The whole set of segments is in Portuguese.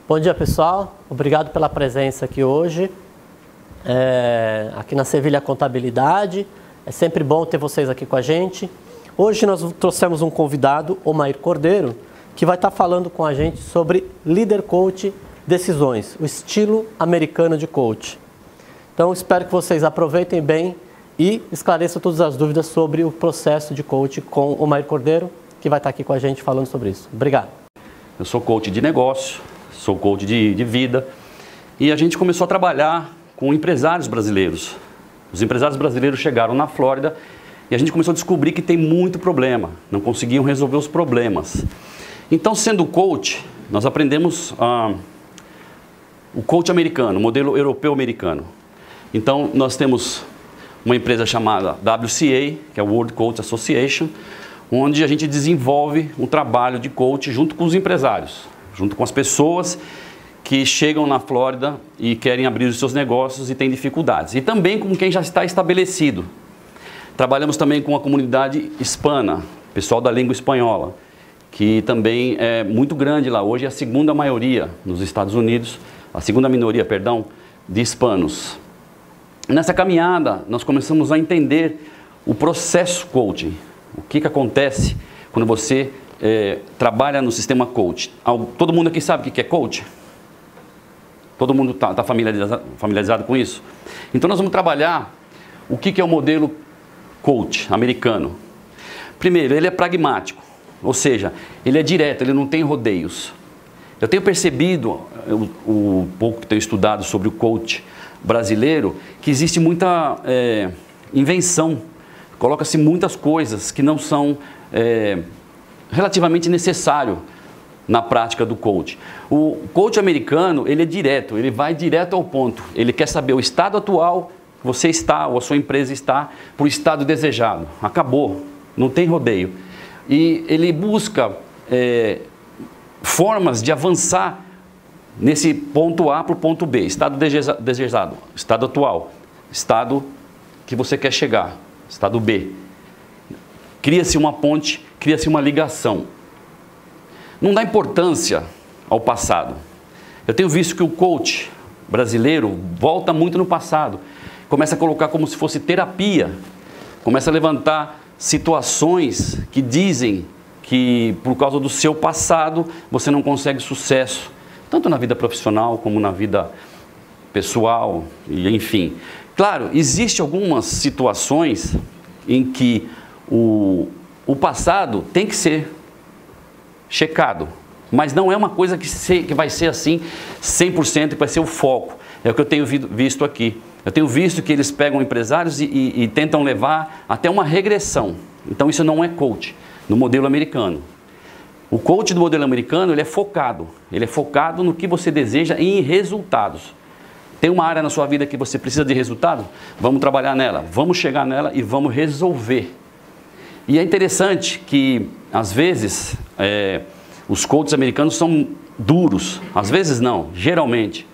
Bom dia, pessoal. Obrigado pela presença aqui hoje, aqui na Sevilha Contabilidade. É sempre bom ter vocês aqui com a gente. Hoje nós trouxemos um convidado, Omair Cordeiro, que vai estar falando com a gente sobre Líder Coach Decisões, o estilo americano de coach. Então, espero que vocês aproveitem bem e esclareçam todas as dúvidas sobre o processo de coach com Omair Cordeiro, que vai estar aqui com a gente falando sobre isso. Obrigado. Eu sou coach de negócio, sou coach de vida, e a gente começou a trabalhar com empresários brasileiros. Os empresários brasileiros chegaram na Flórida e a gente começou a descobrir que tem muito problema, não conseguiam resolver os problemas. Então, sendo coach, nós aprendemos o coach americano, o modelo europeu-americano. Então, nós temos uma empresa chamada WCA, que é o World Coach Association, onde a gente desenvolve um trabalho de coach junto com os empresários, junto com as pessoas que chegam na Flórida e querem abrir os seus negócios e têm dificuldades. E também com quem já está estabelecido. Trabalhamos também com a comunidade hispana, pessoal da língua espanhola, que também é muito grande lá. Hoje é a segunda maioria nos Estados Unidos, a segunda minoria, perdão, de hispanos. Nessa caminhada, nós começamos a entender o processo coaching. O que acontece quando você trabalha no sistema coach. Todo mundo aqui sabe o que é coach? Todo mundo está familiarizado com isso? Então nós vamos trabalhar o que é o modelo coach americano. Primeiro, ele é pragmático, ou seja, ele é direto, ele não tem rodeios. Eu tenho percebido, o pouco que tenho estudado sobre o coach brasileiro, que existe muita invenção, coloca-se muitas coisas que não são relativamente necessário na prática do coach. O coach americano, ele é direto, ele vai direto ao ponto. Ele quer saber o estado atual que você está, ou a sua empresa está, para o estado desejado. Acabou, não tem rodeio. E ele busca formas de avançar nesse ponto A para o ponto B, estado desejado, estado atual, estado que você quer chegar, estado B. Cria-se uma ponte, cria-se uma ligação. Não dá importância ao passado. Eu tenho visto que o coach brasileiro volta muito no passado, começa a colocar como se fosse terapia, começa a levantar situações que dizem que por causa do seu passado você não consegue sucesso, tanto na vida profissional como na vida pessoal, e enfim. Claro, existem algumas situações em que o passado tem que ser checado, mas não é uma coisa que vai ser assim 100%, que vai ser o foco. É o que eu tenho visto aqui. Eu tenho visto que eles pegam empresários e tentam levar até uma regressão. Então isso não é coach no modelo americano. O coach do modelo americano, ele é focado no que você deseja em resultados. Tem uma área na sua vida que você precisa de resultado? Vamos trabalhar nela, vamos chegar nela e vamos resolver. E é interessante que, às vezes, os coaches americanos são duros, às vezes não, geralmente,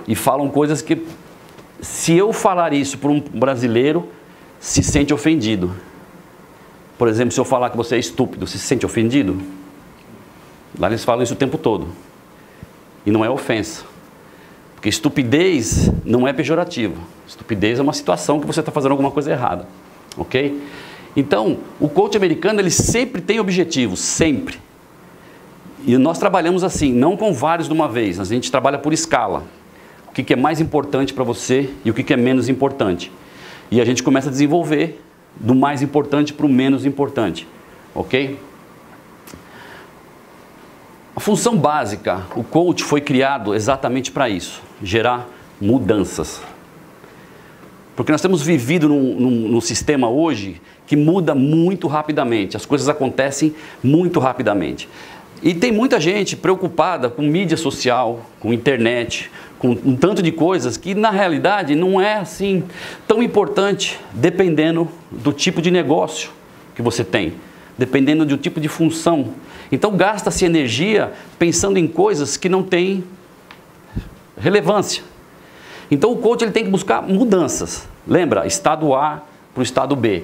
e falam coisas que, se eu falar isso para um brasileiro, se sente ofendido. Por exemplo, se eu falar que você é estúpido, se sente ofendido? Lá eles falam isso o tempo todo, e não é ofensa, porque estupidez não é pejorativo, estupidez é uma situação que você está fazendo alguma coisa errada, ok? Então, o coach americano, ele sempre tem objetivos, sempre. E nós trabalhamos assim, não com vários de uma vez, a gente trabalha por escala. O que é mais importante para você e o que é menos importante. E a gente começa a desenvolver do mais importante para o menos importante, ok? A função básica, o coach foi criado exatamente para isso, gerar mudanças. Porque nós temos vivido num sistema hoje que muda muito rapidamente, as coisas acontecem muito rapidamente. E tem muita gente preocupada com mídia social, com internet, com um tanto de coisas que na realidade não é assim tão importante, dependendo do tipo de negócio que você tem, dependendo do tipo de função. Então gasta-se energia pensando em coisas que não têm relevância. Então o coach ele tem que buscar mudanças. Lembra? Estado A para o estado B.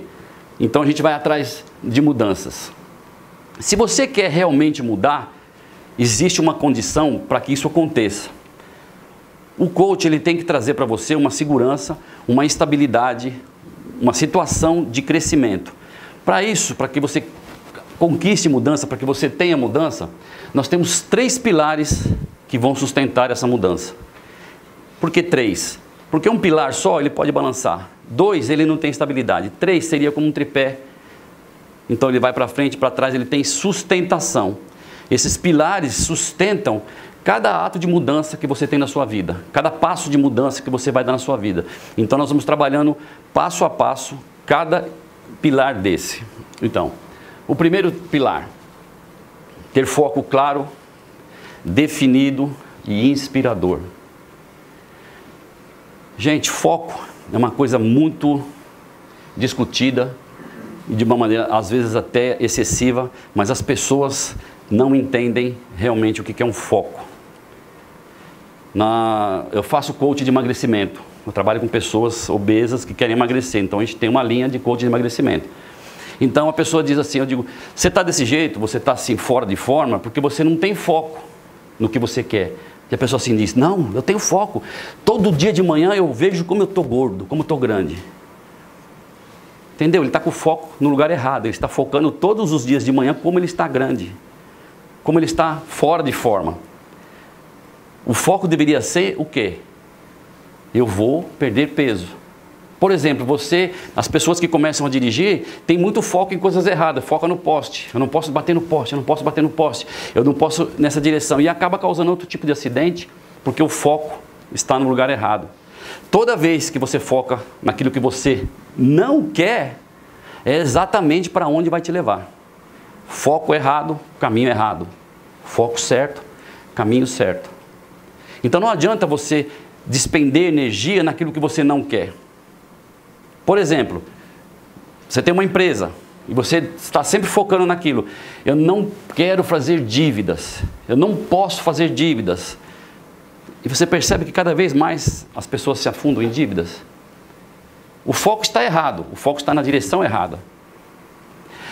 Então a gente vai atrás de mudanças. Se você quer realmente mudar, existe uma condição para que isso aconteça. O coach ele tem que trazer para você uma segurança, uma estabilidade, uma situação de crescimento. Para isso, para que você conquiste mudança, para que você tenha mudança, nós temos 3 pilares que vão sustentar essa mudança. Por que 3? Porque um pilar só ele pode balançar. 2, ele não tem estabilidade. 3 seria como um tripé. Então ele vai para frente, para trás, ele tem sustentação. Esses pilares sustentam cada ato de mudança que você tem na sua vida, cada passo de mudança que você vai dar na sua vida. Então nós vamos trabalhando passo a passo cada pilar desse. Então, o primeiro pilar, ter foco claro, definido e inspirador. Gente, foco é uma coisa muito discutida e de uma maneira às vezes até excessiva, mas as pessoas não entendem realmente o que é um foco. Eu faço coach de emagrecimento, eu trabalho com pessoas obesas que querem emagrecer, então a gente tem uma linha de coach de emagrecimento. Então a pessoa diz assim, eu digo, você está desse jeito, você está assim fora de forma, porque você não tem foco no que você quer. E a pessoa assim diz, não, eu tenho foco, todo dia de manhã eu vejo como eu estou gordo, como eu estou grande. Entendeu? Ele está com o foco no lugar errado, ele está focando todos os dias de manhã como ele está grande, como ele está fora de forma. O foco deveria ser o quê? Eu vou perder peso. Por exemplo, as pessoas que começam a dirigir, têm muito foco em coisas erradas, foca no poste. Eu não posso bater no poste, eu não posso bater no poste, eu não posso nessa direção. E acaba causando outro tipo de acidente, porque o foco está no lugar errado. Toda vez que você foca naquilo que você não quer, é exatamente para onde vai te levar. Foco errado, caminho errado. Foco certo, caminho certo. Então não adianta você despender energia naquilo que você não quer. Por exemplo, você tem uma empresa e você está sempre focando naquilo. Eu não quero fazer dívidas, eu não posso fazer dívidas. E você percebe que cada vez mais as pessoas se afundam em dívidas. O foco está errado, o foco está na direção errada.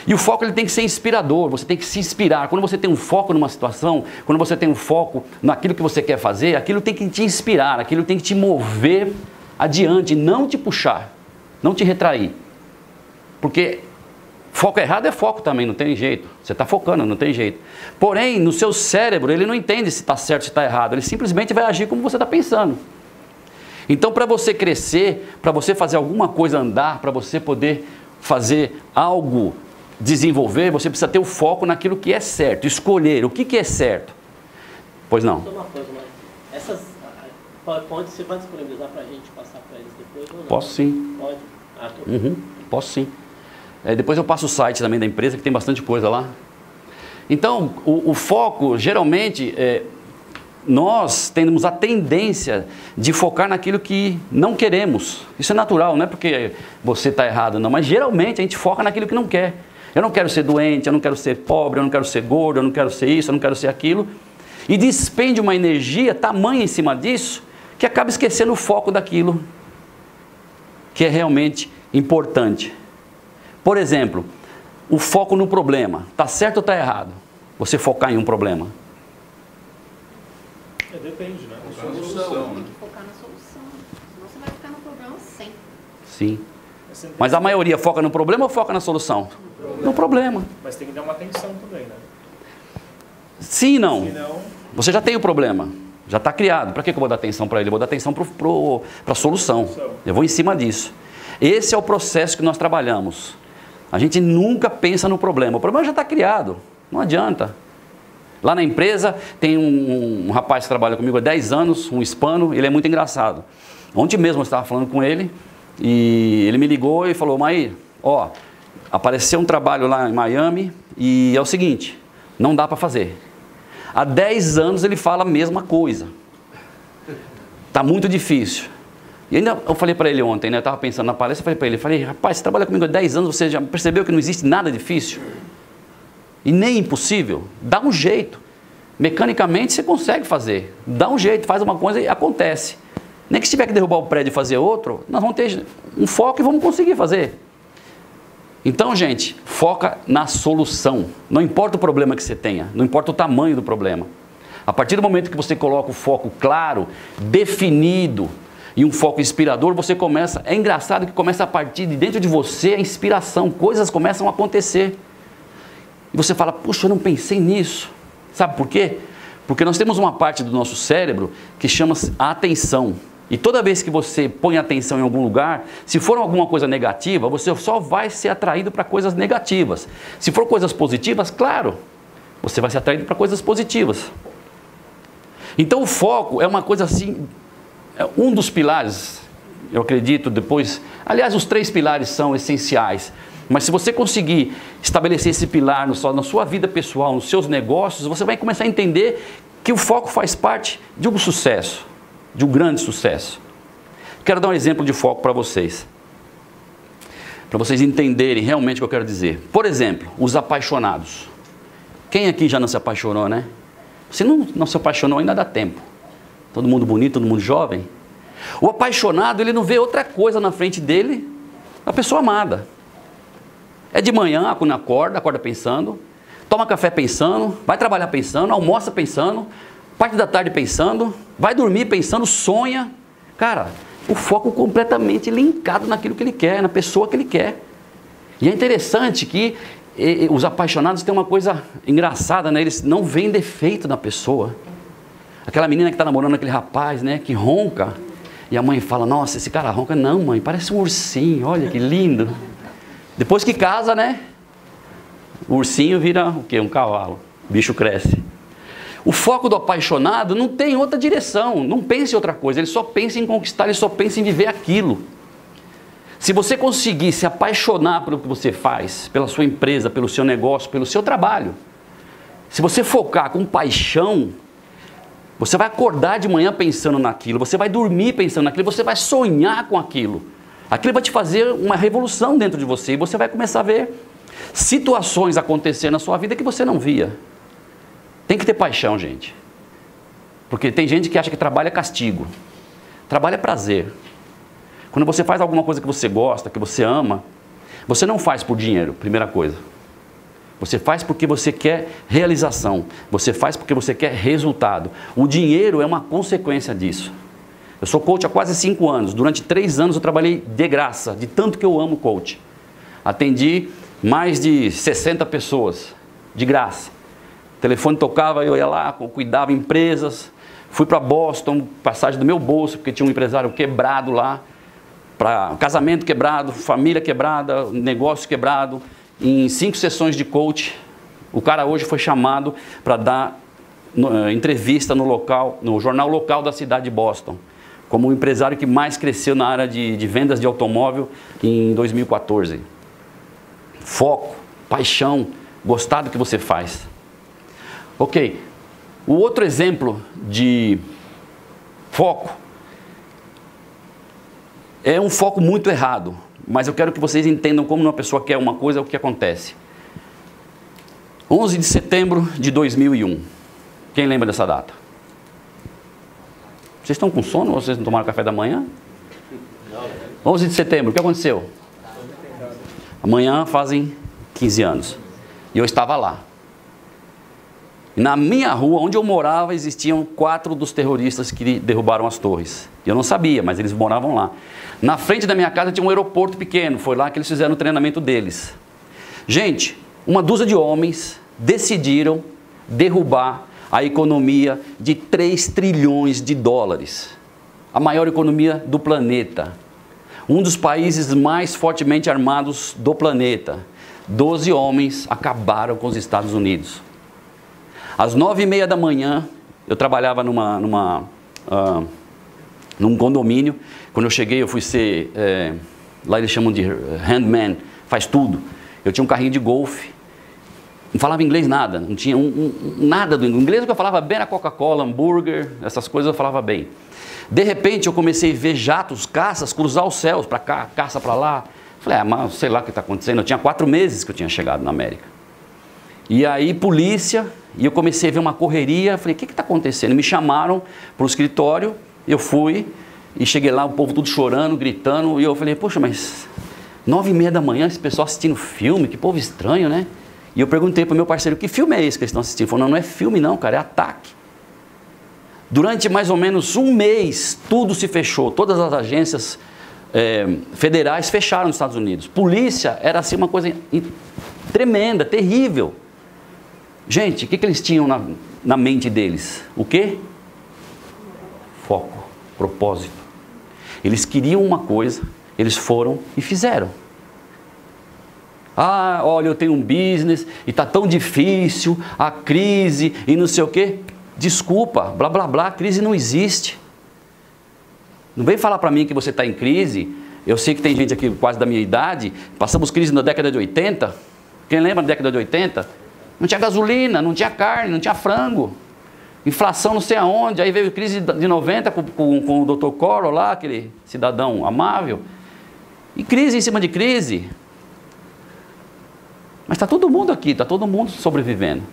E o foco ele tem que ser inspirador, você tem que se inspirar. Quando você tem um foco numa situação, quando você tem um foco naquilo que você quer fazer, aquilo tem que te inspirar, aquilo tem que te mover adiante, não te puxar, não te retrair. Porque foco errado é foco também, não tem jeito. Você está focando, não tem jeito. Porém, no seu cérebro, ele não entende se está certo ou se está errado. Ele simplesmente vai agir como você está pensando. Então, para você crescer, para você fazer alguma coisa andar, para você poder fazer algo desenvolver, você precisa ter o foco naquilo que é certo, escolher o que é certo. Pois não? Uma coisa, mas essas PowerPoint você vai disponibilizar para a gente passar para eles depois ou não? Posso sim. Pode? Posso sim. Depois eu passo o site também da empresa, que tem bastante coisa lá. Então, o foco, geralmente, nós temos a tendência de focar naquilo que não queremos. Isso é natural, não é porque você está errado, não, mas geralmente a gente foca naquilo que não quer. Eu não quero ser doente, eu não quero ser pobre, eu não quero ser gordo, eu não quero ser isso, eu não quero ser aquilo. E despende uma energia tamanha em cima disso, que acaba esquecendo o foco daquilo que é realmente importante. Por exemplo, o foco no problema. Está certo ou está errado? Você focar em um problema. Depende, né? Tem que focar na solução. Senão você vai ficar no problema sempre. Sim. Mas a maioria foca no problema ou foca na solução? No problema. Mas tem que dar uma atenção também, né? Sim e não. Senão... Você já tem o problema. Já está criado. Para que eu vou dar atenção para ele? Eu vou dar atenção para a solução. Eu vou em cima disso. Esse é o processo que nós trabalhamos. A gente nunca pensa no problema. O problema já está criado. Não adianta. Lá na empresa tem um rapaz que trabalha comigo há 10 anos, um hispano, ele é muito engraçado. Ontem mesmo eu estava falando com ele e ele me ligou e falou, Maí, ó, apareceu um trabalho lá em Miami e é o seguinte, não dá para fazer. Há 10 anos ele fala a mesma coisa. Está muito difícil. E ainda eu falei para ele ontem, né, eu estava pensando na palestra, eu falei para ele, rapaz, você trabalha comigo há 10 anos, você já percebeu que não existe nada difícil? E nem impossível? Dá um jeito. Mecanicamente você consegue fazer. Dá um jeito, faz uma coisa e acontece. Nem que se tiver que derrubar o prédio e fazer outro, nós vamos ter um foco e vamos conseguir fazer. Então, gente, foca na solução. Não importa o problema que você tenha, não importa o tamanho do problema. A partir do momento que você coloca o foco claro, definido e um foco inspirador, você começa... É engraçado que começa a partir de dentro de você a inspiração, coisas começam a acontecer. E você fala, puxa, eu não pensei nisso. Sabe por quê? Porque nós temos uma parte do nosso cérebro que chama-se atenção. E toda vez que você põe atenção em algum lugar, se for alguma coisa negativa, você só vai ser atraído para coisas negativas. Se for coisas positivas, claro, você vai ser atraído para coisas positivas. Então o foco é uma coisa assim, é um dos pilares, eu acredito, depois... Aliás, os 3 pilares são essenciais. Mas se você conseguir estabelecer esse pilar na sua vida pessoal, nos seus negócios, você vai começar a entender que o foco faz parte de um sucesso, de um grande sucesso. Quero dar um exemplo de foco para vocês entenderem realmente o que eu quero dizer. Por exemplo, os apaixonados. Quem aqui já não se apaixonou, né? Se não se apaixonou, ainda dá tempo. Todo mundo bonito, todo mundo jovem. O apaixonado, ele não vê outra coisa na frente dele, a pessoa amada. É de manhã, quando acorda pensando, toma café pensando, vai trabalhar pensando, almoça pensando, parte da tarde pensando, vai dormir pensando, sonha. Cara, o foco completamente linkado naquilo que ele quer, na pessoa que ele quer. E é interessante que os apaixonados têm uma coisa engraçada, né? Eles não veem defeito na pessoa. Aquela menina que está namorando aquele rapaz, né? Que ronca. E a mãe fala, nossa, esse cara ronca. Não, mãe, parece um ursinho, olha que lindo. Depois que casa, né? O ursinho vira o quê? Um cavalo. O bicho cresce. O foco do apaixonado não tem outra direção, não pensa em outra coisa, ele só pensa em conquistar, ele só pensa em viver aquilo. Se você conseguir se apaixonar pelo que você faz, pela sua empresa, pelo seu negócio, pelo seu trabalho, se você focar com paixão, você vai acordar de manhã pensando naquilo, você vai dormir pensando naquilo, você vai sonhar com aquilo. Aquilo vai te fazer uma revolução dentro de você e você vai começar a ver situações acontecer na sua vida que você não via. Tem que ter paixão, gente. Porque tem gente que acha que trabalho é castigo. Trabalho é prazer. Quando você faz alguma coisa que você gosta, que você ama, você não faz por dinheiro, primeira coisa. Você faz porque você quer realização. Você faz porque você quer resultado. O dinheiro é uma consequência disso. Eu sou coach há quase 5 anos. Durante 3 anos eu trabalhei de graça, de tanto que eu amo coach. Atendi mais de 60 pessoas, de graça. O telefone tocava, eu ia lá, cuidava empresas. Fui para Boston, passagem do meu bolso, porque tinha um empresário quebrado lá. Para casamento quebrado, família quebrada, negócio quebrado. Em 5 sessões de coach, o cara hoje foi chamado para dar entrevista no jornal local da cidade de Boston, como o empresário que mais cresceu na área de vendas de automóvel em 2014. Foco, paixão, gostar do que você faz. Ok, o outro exemplo de foco é um foco muito errado, mas eu quero que vocês entendam como uma pessoa quer uma coisa, o que acontece. 11 de setembro de 2001. Quem lembra dessa data? Vocês estão com sono ou vocês não tomaram café da manhã? 11 de setembro, o que aconteceu? Amanhã fazem 15 anos. E eu estava lá. Na minha rua, onde eu morava, existiam 4 dos terroristas que derrubaram as torres. Eu não sabia, mas eles moravam lá. Na frente da minha casa tinha um aeroporto pequeno, foi lá que eles fizeram o treinamento deles. Gente, uma dúzia de homens decidiram derrubar a economia de 3 trilhões de dólares. A maior economia do planeta. Um dos países mais fortemente armados do planeta. 12 homens acabaram com os Estados Unidos. Às 9h30 da manhã, eu trabalhava num condomínio. Quando eu cheguei, eu fui ser, lá eles chamam de handman, faz tudo. Eu tinha um carrinho de golfe, não falava inglês nada, não tinha nada do inglês. O que eu falava bem era Coca-Cola, hambúrguer, essas coisas eu falava bem. De repente, eu comecei a ver jatos, caças, cruzar os céus, para cá, caça para lá. Falei, mas sei lá o que está acontecendo. Eu tinha 4 meses que eu tinha chegado na América. E aí, polícia, e eu comecei a ver uma correria. Falei, o que está acontecendo? Me chamaram para o escritório, eu fui, e cheguei lá, o povo tudo chorando, gritando, e eu falei, poxa, mas 9h30 da manhã, esse pessoal assistindo filme, que povo estranho, né? E eu perguntei para o meu parceiro, que filme é esse que eles estão assistindo? Ele falou, não é filme não, cara, é ataque. Durante mais ou menos um mês, tudo se fechou, todas as agências federais fecharam nos Estados Unidos. Polícia era assim uma coisa tremenda, terrível. Gente, o que eles tinham na mente deles? O quê? Foco, propósito. Eles queriam uma coisa, eles foram e fizeram. Ah, olha, eu tenho um business e está tão difícil, a crise e não sei o quê. Desculpa, blá blá blá, crise não existe. Não vem falar para mim que você está em crise. Eu sei que tem gente aqui quase da minha idade, passamos crise na década de 80. Quem lembra da década de 80? Não tinha gasolina, não tinha carne, não tinha frango. Inflação não sei aonde, aí veio crise de 90 com o Dr. Coro lá, aquele cidadão amável. E crise em cima de crise. Mas está todo mundo aqui, está todo mundo sobrevivendo.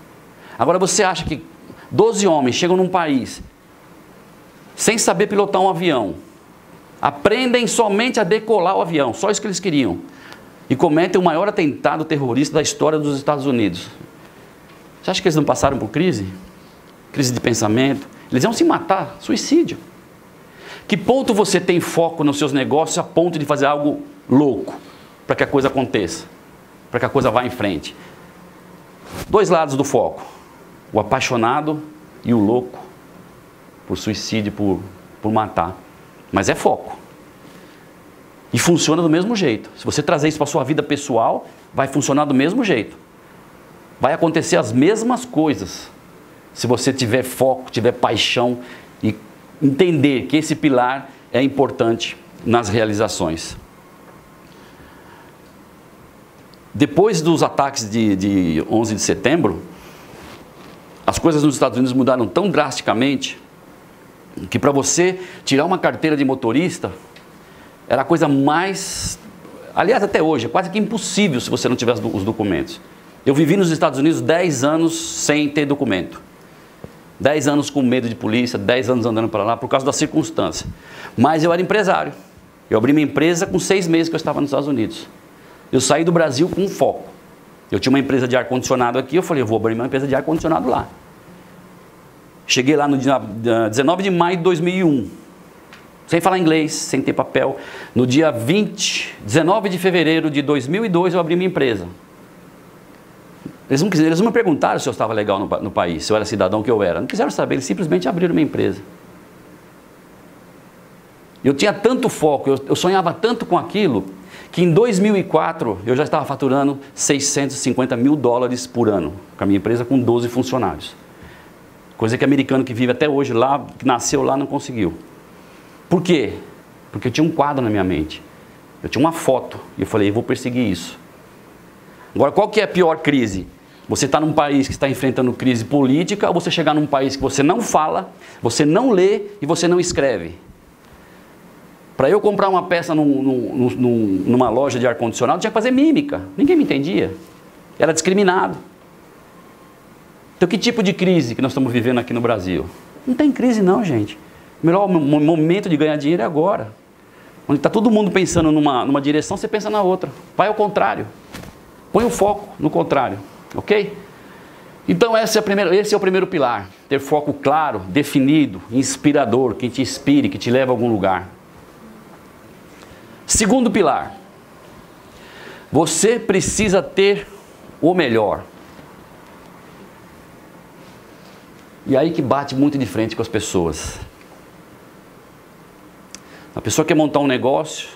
Agora você acha que 12 homens chegam num país sem saber pilotar um avião, aprendem somente a decolar o avião, só isso que eles queriam, e cometem o maior atentado terrorista da história dos Estados Unidos. Você acha que eles não passaram por crise? Crise de pensamento? Eles iam se matar, suicídio. Que ponto você tem foco nos seus negócios a ponto de fazer algo louco para que a coisa aconteça, para que a coisa vá em frente? Dois lados do foco, o apaixonado e o louco por suicídio, por matar. Mas é foco. E funciona do mesmo jeito. Se você trazer isso para a sua vida pessoal, vai funcionar do mesmo jeito. Vai acontecer as mesmas coisas. Se você tiver foco, tiver paixão e entender que esse pilar é importante nas realizações. Depois dos ataques de 11 de setembro, as coisas nos Estados Unidos mudaram tão drasticamente que para você tirar uma carteira de motorista era a coisa mais... Aliás, até hoje, é quase que impossível se você não tiver os documentos. Eu vivi nos Estados Unidos 10 anos sem ter documento. 10 anos com medo de polícia, 10 anos andando para lá por causa da circunstância. Mas eu era empresário. Eu abri minha empresa com 6 meses que eu estava nos Estados Unidos. Eu saí do Brasil com um foco. Eu tinha uma empresa de ar-condicionado aqui, eu falei, eu vou abrir uma empresa de ar-condicionado lá. Cheguei lá no dia 19 de maio de 2001, sem falar inglês, sem ter papel. No dia 19 de fevereiro de 2002 eu abri minha empresa. Eles não me perguntaram se eu estava legal no país, se eu era cidadão que eu era. Não quiseram saber, eles simplesmente abriram minha empresa. Eu tinha tanto foco, eu sonhava tanto com aquilo, que em 2004 eu já estava faturando 650 mil dólares por ano, com a minha empresa com 12 funcionários. Coisa que americano que vive até hoje lá, que nasceu lá, não conseguiu. Por quê? Porque eu tinha um quadro na minha mente. Eu tinha uma foto, e eu falei, eu vou perseguir isso. Agora, qual que é a pior crise? Você está num país que está enfrentando crise política, ou você chegar num país que você não fala, você não lê e você não escreve? Para eu comprar uma peça numa loja de ar-condicionado, tinha que fazer mímica. Ninguém me entendia. Era discriminado. Então, que tipo de crise que nós estamos vivendo aqui no Brasil? Não tem crise não, gente. O melhor momento de ganhar dinheiro é agora. Onde está todo mundo pensando numa direção, você pensa na outra. Vai ao contrário. Põe o foco no contrário. Ok? Então, esse é o primeiro pilar. Ter foco claro, definido, inspirador, que te inspire, que te leve a algum lugar. Segundo pilar. Você precisa ter o melhor. E aí que bate muito de frente com as pessoas. A pessoa quer montar um negócio,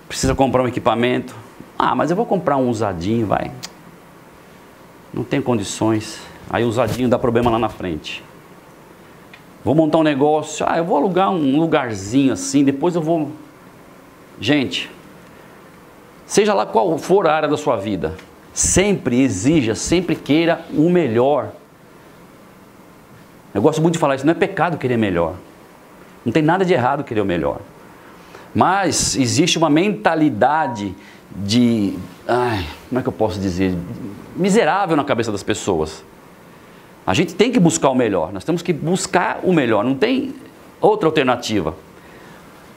precisa comprar um equipamento. Ah, mas eu vou comprar um usadinho, vai. Não tenho condições. Aí o usadinho dá problema lá na frente. Vou montar um negócio, eu vou alugar um lugarzinho assim, depois eu vou... Gente, seja lá qual for a área da sua vida, sempre exija, sempre queira o melhor. Eu gosto muito de falar isso, não é pecado querer melhor. Não tem nada de errado querer o melhor. Mas existe uma mentalidade de... como é que eu posso dizer? Miserável na cabeça das pessoas. A gente tem que buscar o melhor. Nós temos que buscar o melhor. Não tem outra alternativa.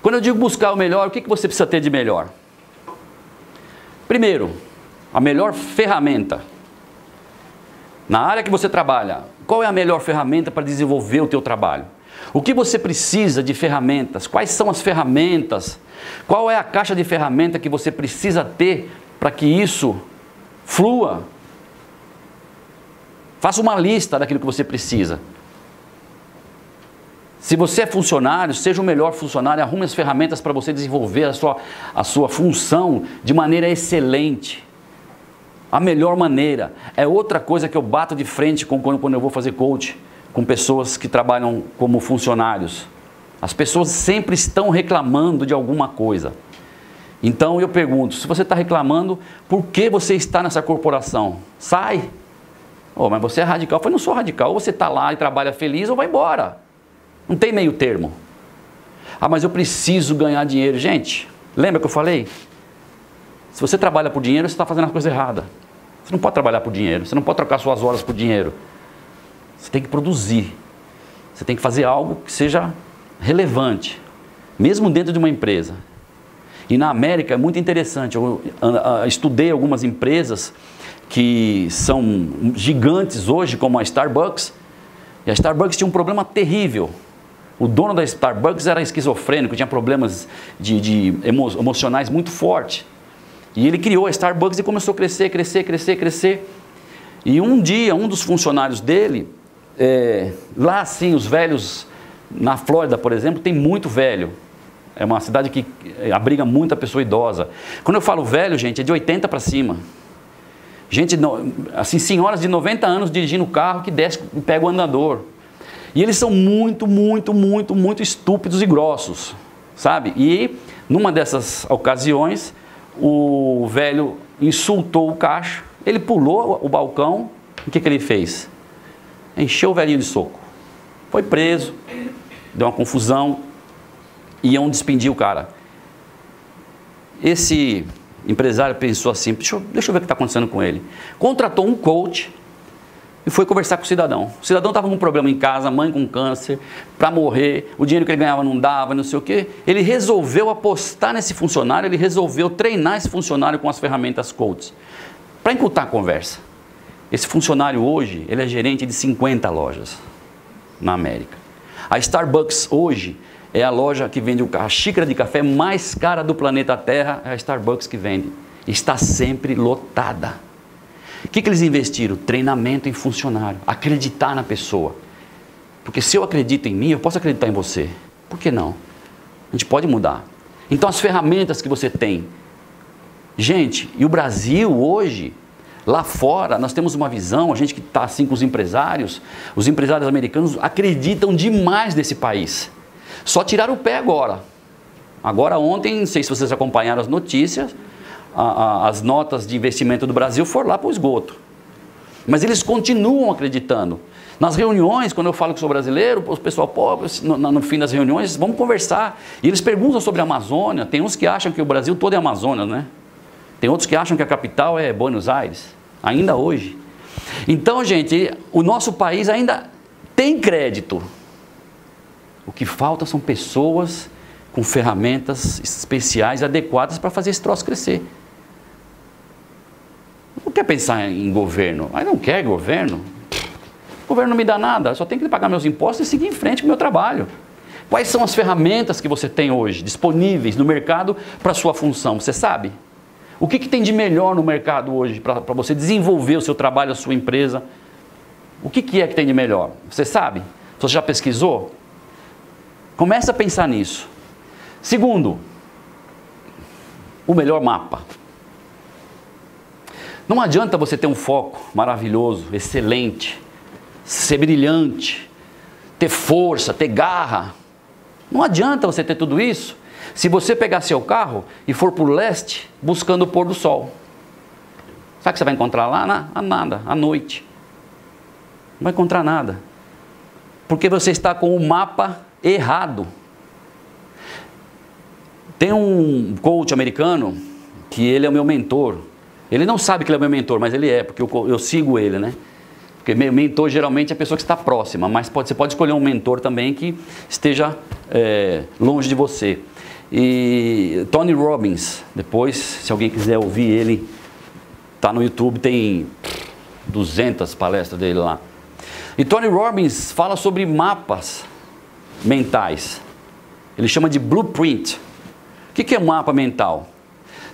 Quando eu digo buscar o melhor, o que você precisa ter de melhor? Primeiro, a melhor ferramenta. Na área que você trabalha, qual é a melhor ferramenta para desenvolver o teu trabalho? O que você precisa de ferramentas? Quais são as ferramentas? Qual é a caixa de ferramenta que você precisa ter para que isso flua? Faça uma lista daquilo que você precisa. Se você é funcionário, seja o melhor funcionário, arrume as ferramentas para você desenvolver a sua função de maneira excelente. A melhor maneira. É outra coisa que eu bato de frente quando eu vou fazer coach com pessoas que trabalham como funcionários. As pessoas sempre estão reclamando de alguma coisa. Então eu pergunto, se você está reclamando, por que você está nessa corporação? Sai! Oh, mas você é radical. Eu falei, não sou radical. Ou você está lá e trabalha feliz ou vai embora. Não tem meio termo. Ah, mas eu preciso ganhar dinheiro. Gente, lembra que eu falei? Se você trabalha por dinheiro, você está fazendo a coisa errada. Você não pode trabalhar por dinheiro. Você não pode trocar suas horas por dinheiro. Você tem que produzir. Você tem que fazer algo que seja relevante. Mesmo dentro de uma empresa. E na América é muito interessante. Eu estudei algumas empresas que são gigantes hoje, como a Starbucks. E a Starbucks tinha um problema terrível. O dono da Starbucks era esquizofrênico, tinha problemas emocionais muito fortes. E ele criou a Starbucks e começou a crescer. E um dia, um dos funcionários dele, lá assim, os velhos, na Flórida, por exemplo, tem muito velho. É uma cidade que abriga muita pessoa idosa. Quando eu falo velho, gente, é de 80 para cima. Gente, assim, senhoras de 90 anos dirigindo o carro que desce e pega o andador. E eles são muito estúpidos e grossos, sabe? E numa dessas ocasiões, o velho insultou o caixa, ele pulou o balcão, o que ele fez? Encheu o velhinho de soco. Foi preso, deu uma confusão, iam despedir o cara. Esse empresário pensou assim, deixa eu ver o que está acontecendo com ele. Contratou um coach e foi conversar com o cidadão. O cidadão estava com um problema em casa, mãe com câncer, para morrer, o dinheiro que ele ganhava não dava, não sei o quê. Ele resolveu apostar nesse funcionário, ele resolveu treinar esse funcionário com as ferramentas coach. Para encurtar a conversa, esse funcionário hoje, ele é gerente de 50 lojas na América. A Starbucks hoje é a loja que vende a xícara de café mais cara do planeta Terra, é a Starbucks que vende. Está sempre lotada. O que eles investiram? Treinamento em funcionário, acreditar na pessoa. Porque se eu acredito em mim, eu posso acreditar em você. Por que não? A gente pode mudar. Então as ferramentas que você tem. Gente, e o Brasil hoje, lá fora, nós temos uma visão, a gente que está assim com os empresários americanos acreditam demais nesse país. Só tiraram o pé agora. Agora ontem, não sei se vocês acompanharam as notícias, as notas de investimento do Brasil foram lá para o esgoto. Mas eles continuam acreditando. Nas reuniões, quando eu falo que sou brasileiro, o pessoal, no fim das reuniões, vamos conversar. E eles perguntam sobre a Amazônia. Tem uns que acham que o Brasil todo é Amazonas, né? Tem outros que acham que a capital é Buenos Aires, ainda hoje. Então, gente, o nosso país ainda tem crédito. O que falta são pessoas com ferramentas especiais, adequadas para fazer esse troço crescer. Não quer pensar em governo? Aí não quer governo? O governo não me dá nada, eu só tenho que pagar meus impostos e seguir em frente com o meu trabalho. Quais são as ferramentas que você tem hoje disponíveis no mercado para a sua função? Você sabe? O que tem de melhor no mercado hoje para você desenvolver o seu trabalho, a sua empresa? O que é que tem de melhor? Você sabe? Você já pesquisou? Comece a pensar nisso. Segundo, o melhor mapa. Não adianta você ter um foco maravilhoso, excelente, ser brilhante, ter força, ter garra. Não adianta você ter tudo isso se você pegar seu carro e for para o leste buscando o pôr do sol. Sabe o que você vai encontrar lá? Nada, à noite. Não vai encontrar nada. Porque você está com o mapa errado. Tem um coach americano que ele é o meu mentor. Ele não sabe que ele é o meu mentor, mas ele é, porque eu sigo ele, né? Porque meu mentor geralmente é a pessoa que está próxima, mas você pode escolher um mentor também que esteja longe de você. E Tony Robbins, depois, se alguém quiser ouvir ele, tá no YouTube, tem 200 palestras dele lá. E Tony Robbins fala sobre mapas mentais. Ele chama de blueprint. O que é um mapa mental?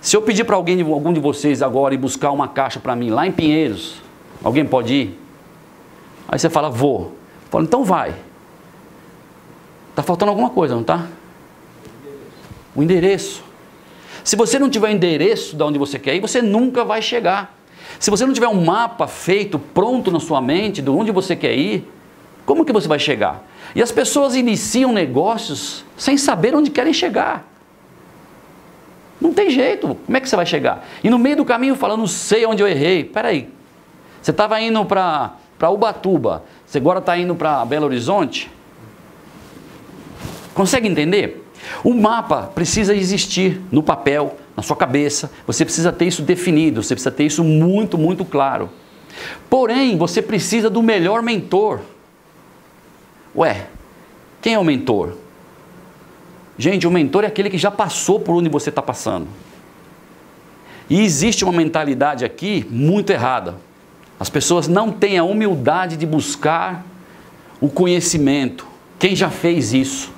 Se eu pedir para algum de vocês agora ir buscar uma caixa para mim lá em Pinheiros, alguém pode ir? Aí você fala, vou. Eu falo, então vai. Tá faltando alguma coisa, não tá? O endereço. Se você não tiver o endereço de onde você quer ir, você nunca vai chegar. Se você não tiver um mapa feito, pronto na sua mente, de onde você quer ir, como que você vai chegar? E as pessoas iniciam negócios sem saber onde querem chegar. Não tem jeito, como é que você vai chegar? E no meio do caminho fala, não sei onde eu errei. Peraí, você estava indo para Ubatuba, você agora está indo para Belo Horizonte? Consegue entender? O mapa precisa existir no papel, na sua cabeça, você precisa ter isso definido, você precisa ter isso muito, muito claro. Porém, você precisa do melhor mentor. Ué, quem é o mentor? Gente, o mentor é aquele que já passou por onde você está passando. E existe uma mentalidade aqui muito errada. As pessoas não têm a humildade de buscar o conhecimento. Quem já fez isso?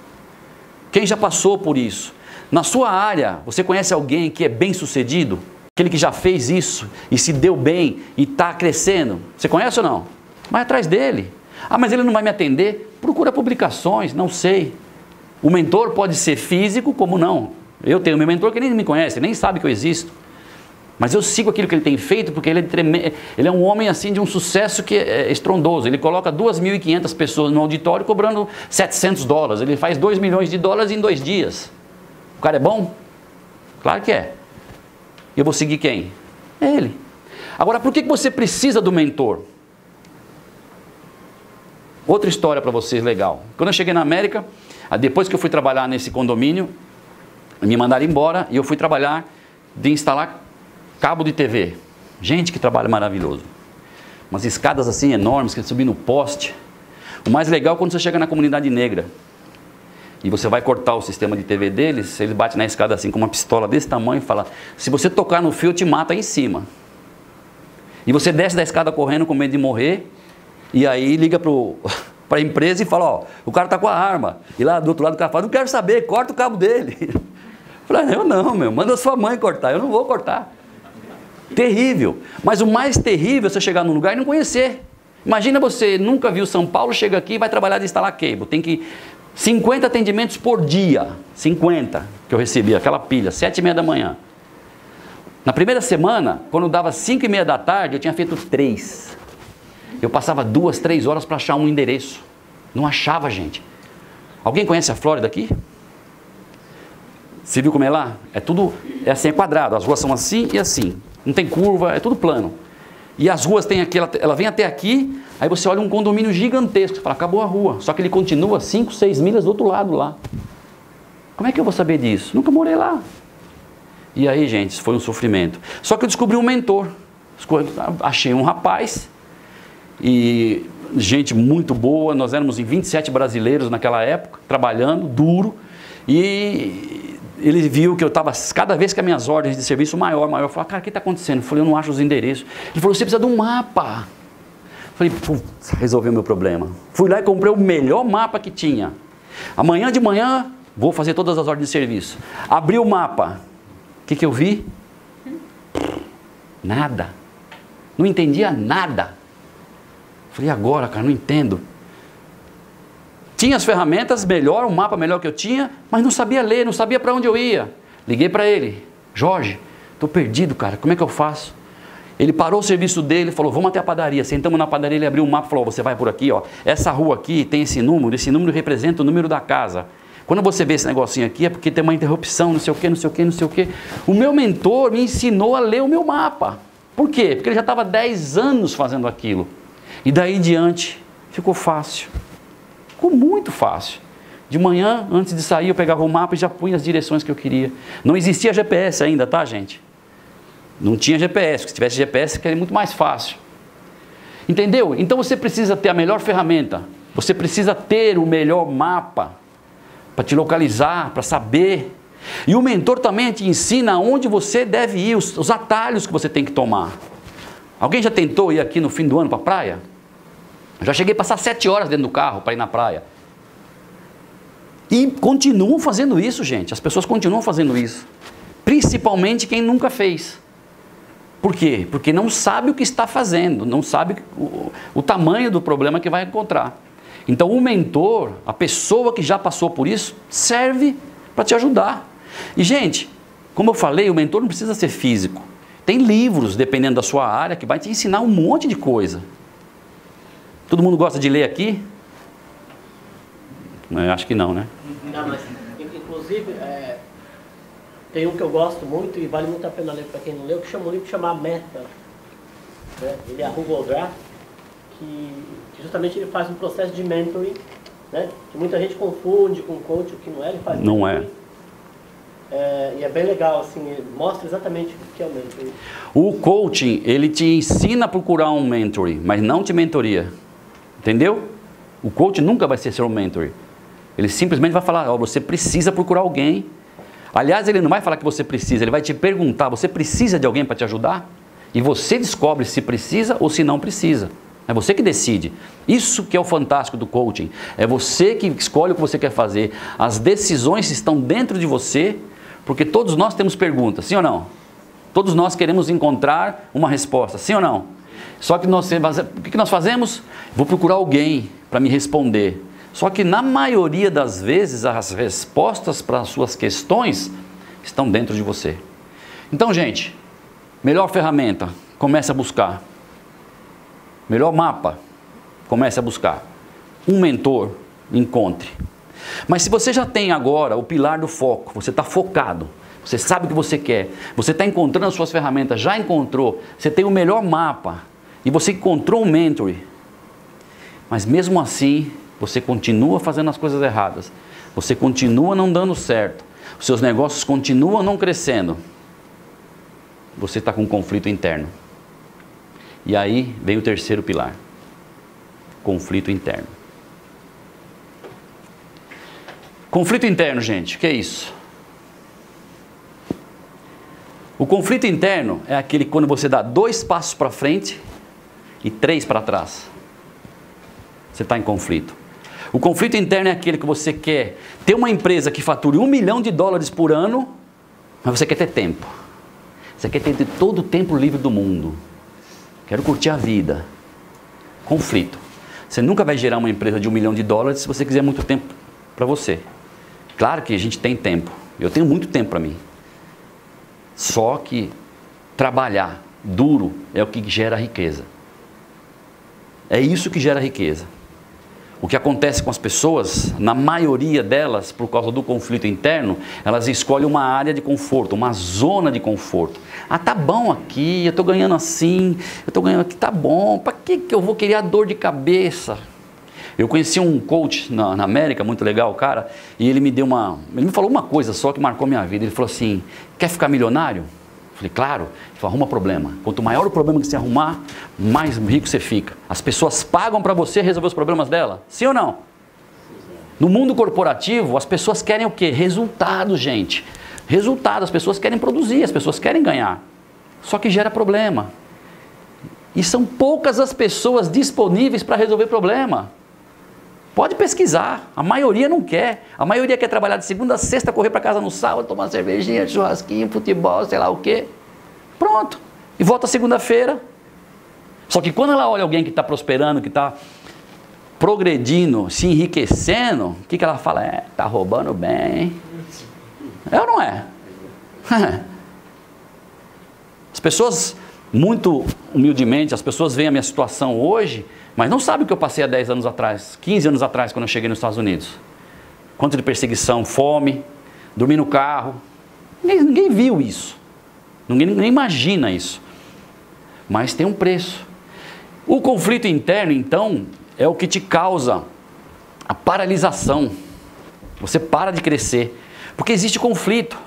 Quem já passou por isso? Na sua área, você conhece alguém que é bem sucedido? Aquele que já fez isso e se deu bem e está crescendo? Você conhece ou não? Vai atrás dele. Ah, mas ele não vai me atender? Procura publicações, não sei. O mentor pode ser físico, como não. Eu tenho meu mentor que nem me conhece, nem sabe que eu existo. Mas eu sigo aquilo que ele tem feito porque ele é um homem assim de um sucesso que é estrondoso. Ele coloca 2.500 pessoas no auditório cobrando $700. Ele faz $2 milhões em 2 dias. O cara é bom? Claro que é. E eu vou seguir quem? Ele. Agora, por que você precisa do mentor? Outra história para vocês legal. Quando eu cheguei na América, depois que eu fui trabalhar nesse condomínio, me mandaram embora e eu fui trabalhar de instalar cabo de TV. Gente, que trabalho maravilhoso. Umas escadas assim enormes, que subir no poste. O mais legal é quando você chega na comunidade negra e você vai cortar o sistema de TV deles, eles batem na escada assim com uma pistola desse tamanho e falam, se você tocar no fio, eu te mato aí em cima. E você desce da escada correndo com medo de morrer e aí liga para a empresa e fala, ó, o cara tá com a arma. E lá do outro lado o cara fala, não quero saber, corta o cabo dele. Eu falei, eu não, manda a sua mãe cortar, eu não vou cortar. Terrível. Mas o mais terrível é você chegar num lugar e não conhecer. Imagina você nunca viu São Paulo, chega aqui e vai trabalhar de instalar cable. Tem que 50 atendimentos por dia. 50 que eu recebi, aquela pilha, 7h30 da manhã. Na primeira semana, quando dava 5h30 da tarde, eu tinha feito 3. Eu passava 2, 3 horas para achar um endereço. Não achava, gente. Alguém conhece a Flórida aqui? Você viu como é lá? É tudo, é assim, é quadrado. As ruas são assim e assim. Não tem curva, é tudo plano. E as ruas tem aqui, ela vem até aqui, aí você olha um condomínio gigantesco, você fala, acabou a rua. Só que ele continua 5, 6 milhas do outro lado lá. Como é que eu vou saber disso? Nunca morei lá. E aí, gente, isso foi um sofrimento. Só que eu descobri um mentor. Achei um rapaz, e gente muito boa, nós éramos em 27 brasileiros naquela época, trabalhando, duro, e ele viu que eu estava, cada vez que as minhas ordens de serviço maior, eu falei, cara, o que está acontecendo? Eu falei, eu não acho os endereços. Ele falou, você precisa de um mapa. Eu falei, putz, resolveu o meu problema. Fui lá e comprei o melhor mapa que tinha. Amanhã de manhã, vou fazer todas as ordens de serviço. Abri o mapa. O que eu vi? Nada. Não entendia nada. Falei, agora, cara, não entendo. Tinha as ferramentas melhor, um mapa melhor que eu tinha, mas não sabia ler, não sabia para onde eu ia. Liguei para ele, Jorge, estou perdido, cara, como é que eu faço? Ele parou o serviço dele, falou, vamos até a padaria. Sentamos na padaria, ele abriu um mapa e falou, você vai por aqui, ó. Essa rua aqui tem esse número representa o número da casa. Quando você vê esse negocinho aqui, é porque tem uma interrupção, não sei o que, não sei o que, não sei o que. O meu mentor me ensinou a ler o meu mapa. Por quê? Porque ele já estava 10 anos fazendo aquilo. E daí em diante, ficou fácil. Ficou muito fácil. De manhã, antes de sair, eu pegava o mapa e já punha as direções que eu queria. Não existia GPS ainda, tá, gente? Não tinha GPS, porque se tivesse GPS, seria muito mais fácil. Entendeu? Então você precisa ter a melhor ferramenta. Você precisa ter o melhor mapa para te localizar, para saber. E o mentor também te ensina aonde você deve ir, os atalhos que você tem que tomar. Alguém já tentou ir aqui no fim do ano para a praia? Eu já cheguei a passar 7 horas dentro do carro para ir na praia. E continuam fazendo isso, gente. As pessoas continuam fazendo isso. Principalmente quem nunca fez. Por quê? Porque não sabe o que está fazendo, não sabe o tamanho do problema que vai encontrar. Então o mentor, a pessoa que já passou por isso, serve para te ajudar. E gente, como eu falei, o mentor não precisa ser físico. Tem livros, dependendo da sua área, que vai te ensinar um monte de coisa. Todo mundo gosta de ler aqui? Eu acho que não, né? Não, mas inclusive tem um que eu gosto muito e vale muito a pena ler para quem não leu, que chama um livro que chama Meta. Né? Ele é a Hugo Draft, que justamente ele faz um processo de mentoring, né? Que muita gente confunde com coach, o que não é, ele faz não mentoring. é. E é bem legal, assim, ele mostra exatamente o que é o mentoring. O coaching, ele te ensina a procurar um mentoring, mas não te mentoria. Entendeu? O coach nunca vai ser seu mentor. Ele simplesmente vai falar, você precisa procurar alguém. Aliás, ele não vai falar que você precisa, ele vai te perguntar, você precisa de alguém para te ajudar? E você descobre se precisa ou se não precisa. É você que decide. Isso que é o fantástico do coaching. É você que escolhe o que você quer fazer. As decisões estão dentro de você, porque todos nós temos perguntas, sim ou não? Todos nós queremos encontrar uma resposta, sim ou não? Só que o que nós fazemos? Vou procurar alguém para me responder. Só que na maioria das vezes as respostas para as suas questões estão dentro de você. Então, gente, melhor ferramenta, comece a buscar. Melhor mapa, comece a buscar. Um mentor, encontre. Mas se você já tem agora o pilar do foco, você está focado, você sabe o que você quer, você está encontrando as suas ferramentas, já encontrou, você tem o melhor mapa e você encontrou um mentor, mas mesmo assim você continua fazendo as coisas erradas, você continua não dando certo, os seus negócios continuam não crescendo, você está com um conflito interno. E aí vem o terceiro pilar, conflito interno. Conflito interno, gente, o que é isso? O conflito interno é aquele quando você dá 2 passos para frente e 3 para trás. Você está em conflito. O conflito interno é aquele que você quer ter uma empresa que fature $1 milhão por ano, mas você quer ter tempo. Você quer ter todo o tempo livre do mundo. Quero curtir a vida. Conflito. Você nunca vai gerar uma empresa de $1 milhão se você quiser muito tempo para você. Claro que a gente tem tempo. Eu tenho muito tempo para mim. Só que trabalhar duro é o que gera riqueza. É isso que gera riqueza. O que acontece com as pessoas, na maioria delas, por causa do conflito interno, elas escolhem uma área de conforto, uma zona de conforto. Ah, tá bom aqui, eu estou ganhando assim, eu estou ganhando aqui, tá bom, para que eu vou querer a dor de cabeça? Eu conheci um coach na América, muito legal, cara, e ele me falou uma coisa só que marcou minha vida. Ele falou assim, quer ficar milionário? Eu falei, claro. Ele falou, arruma problema. Quanto maior o problema que você arrumar, mais rico você fica. As pessoas pagam para você resolver os problemas dela, sim ou não? No mundo corporativo, as pessoas querem o quê? Resultado, gente. Resultado, as pessoas querem produzir, as pessoas querem ganhar. Só que gera problema. E são poucas as pessoas disponíveis para resolver problema. Pode pesquisar, a maioria não quer. A maioria quer trabalhar de segunda a sexta, correr para casa no sábado, tomar uma cervejinha, churrasquinho, futebol, sei lá o quê. Pronto. E volta segunda-feira. Só que quando ela olha alguém que está prosperando, que está progredindo, se enriquecendo, o que ela fala? Tá roubando bem. É ou não é? As pessoas, muito humildemente, as pessoas veem a minha situação hoje, mas não sabem o que eu passei há 10 anos atrás, 15 anos atrás, quando eu cheguei nos Estados Unidos. Quanto de perseguição, fome, dormir no carro. Ninguém viu isso. Ninguém imagina isso. Mas tem um preço. O conflito interno, então, é o que te causa a paralisação. Você para de crescer. Porque existe conflito.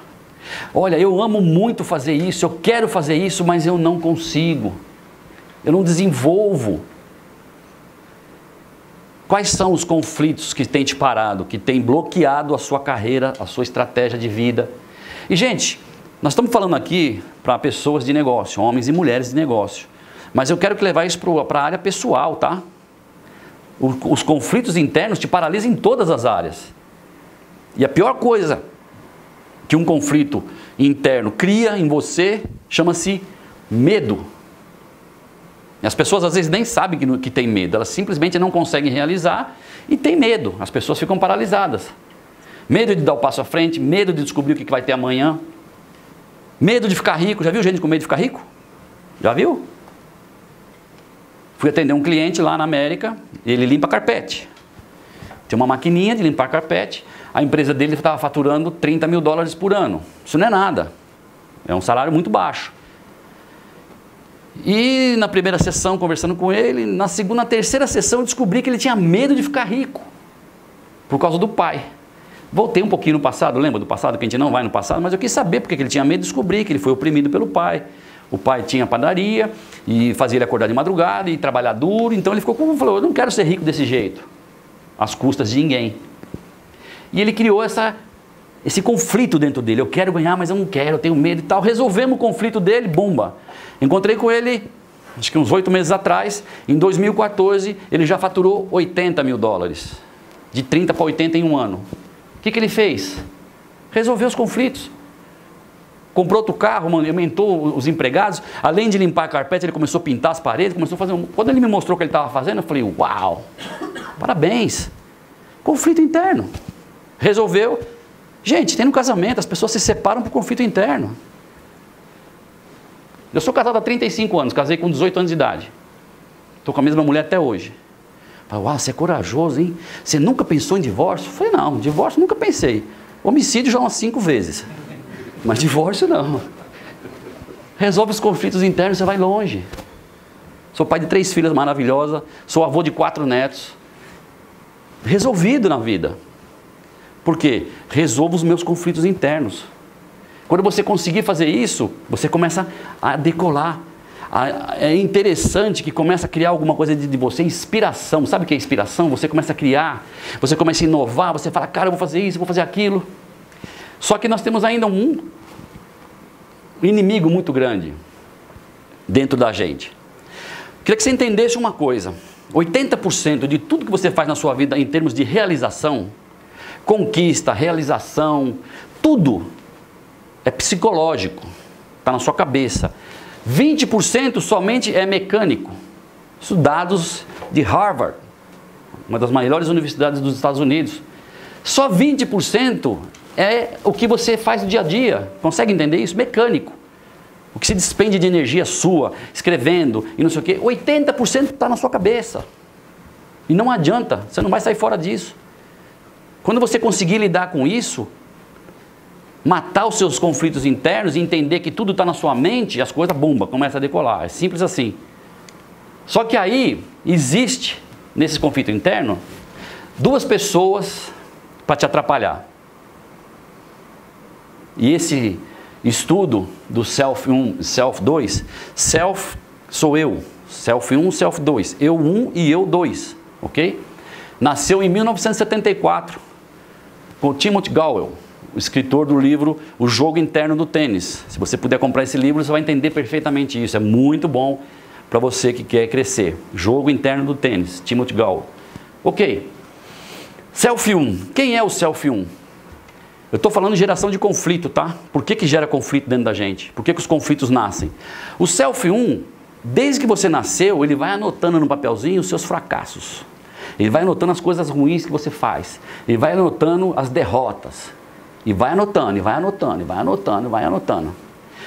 Olha, eu amo muito fazer isso, eu quero fazer isso, mas eu não consigo. Eu não desenvolvo. Quais são os conflitos que têm te parado, que têm bloqueado a sua carreira, a sua estratégia de vida, E, gente, nós estamos falando aqui para pessoas de negócio, homens e mulheres de negócio. Mas eu quero levar isso para a área pessoal, tá? Os conflitos internos te paralisam em todas as áreas. E a pior coisa que um conflito interno cria em você chama-se medo. E as pessoas às vezes nem sabem que tem medo, elas simplesmente não conseguem realizar e tem medo. As pessoas ficam paralisadas. Medo de dar o passo à frente, medo de descobrir o que vai ter amanhã, medo de ficar rico. Já viu gente com medo de ficar rico? Já viu? Fui atender um cliente lá na América, ele limpa carpete. Tem uma maquininha de limpar carpete, a empresa dele estava faturando $30 mil por ano. Isso não é nada, é um salário muito baixo. E na primeira sessão, conversando com ele, na segunda, na terceira sessão, eu descobri que ele tinha medo de ficar rico, por causa do pai. Voltei um pouquinho no passado, lembra do passado, que a gente não vai no passado, mas eu quis saber porque ele tinha medo, descobri que ele foi oprimido pelo pai. O pai tinha padaria e fazia ele acordar de madrugada e trabalhar duro, então ele falou, eu não quero ser rico desse jeito, às custas de ninguém. E ele criou esse conflito dentro dele, eu quero ganhar, mas eu não quero, eu tenho medo e tal. Resolvemos o conflito dele, bomba. Encontrei com ele, acho que uns 8 meses atrás, em 2014, ele já faturou $80 mil, de 30 para 80 em um ano. O que ele fez? Resolveu os conflitos. Comprou outro carro, aumentou os empregados, além de limpar a carpete, ele começou a pintar as paredes, começou a fazer Quando ele me mostrou o que ele estava fazendo, eu falei, uau, parabéns. Conflito interno. Resolveu. Gente, tem no casamento, as pessoas se separam por conflito interno. Eu sou casado há 35 anos, casei com 18 anos de idade. Estou com a mesma mulher até hoje. Falei, uau, você é corajoso, hein? Você nunca pensou em divórcio? Eu falei, não, divórcio nunca pensei. Homicídio já umas 5 vezes. Mas divórcio não. Resolve os conflitos internos, você vai longe. Sou pai de 3 filhas maravilhosas, sou avô de 4 netos. Resolvido na vida. Por quê? Resolvo os meus conflitos internos. Quando você conseguir fazer isso, você começa a decolar. É interessante que começa a criar alguma coisa de você, inspiração. Sabe o que é inspiração? Você começa a criar, você começa a inovar, você fala, cara, eu vou fazer isso, eu vou fazer aquilo. Só que nós temos ainda um inimigo muito grande dentro da gente. Queria que você entendesse uma coisa. 80% de tudo que você faz na sua vida em termos de realização, conquista, realização, tudo é psicológico, está na sua cabeça. 20% somente é mecânico. Isso dados de Harvard, uma das maiores universidades dos Estados Unidos. Só 20% é o que você faz no dia a dia. Consegue entender isso? Mecânico. O que se despende de energia sua, escrevendo e não sei o quê. 80% está na sua cabeça. E não adianta, você não vai sair fora disso. Quando você conseguir lidar com isso, matar os seus conflitos internos e entender que tudo está na sua mente, as coisas, bomba, começa a decolar. É simples assim. Só que aí, existe, nesse conflito interno, 2 pessoas para te atrapalhar. E esse estudo do Self 1, Self 2, Self sou eu, Self 1, Self 2, eu 1 e eu 2, ok? Nasceu em 1974, com Timothy Galwell, o escritor do livro O Jogo Interno do Tênis. Se você puder comprar esse livro, você vai entender perfeitamente isso, é muito bom para você que quer crescer. Jogo Interno do Tênis, Timothy Galwell. Ok, Self 1, quem é o Self 1? Eu estou falando de geração de conflito, tá? Por que gera conflito dentro da gente? Por que os conflitos nascem? O Self 1, desde que você nasceu, ele vai anotando no papelzinho os seus fracassos. Ele vai anotando as coisas ruins que você faz. Ele vai anotando as derrotas. E vai anotando, e vai anotando, e vai anotando, e vai anotando.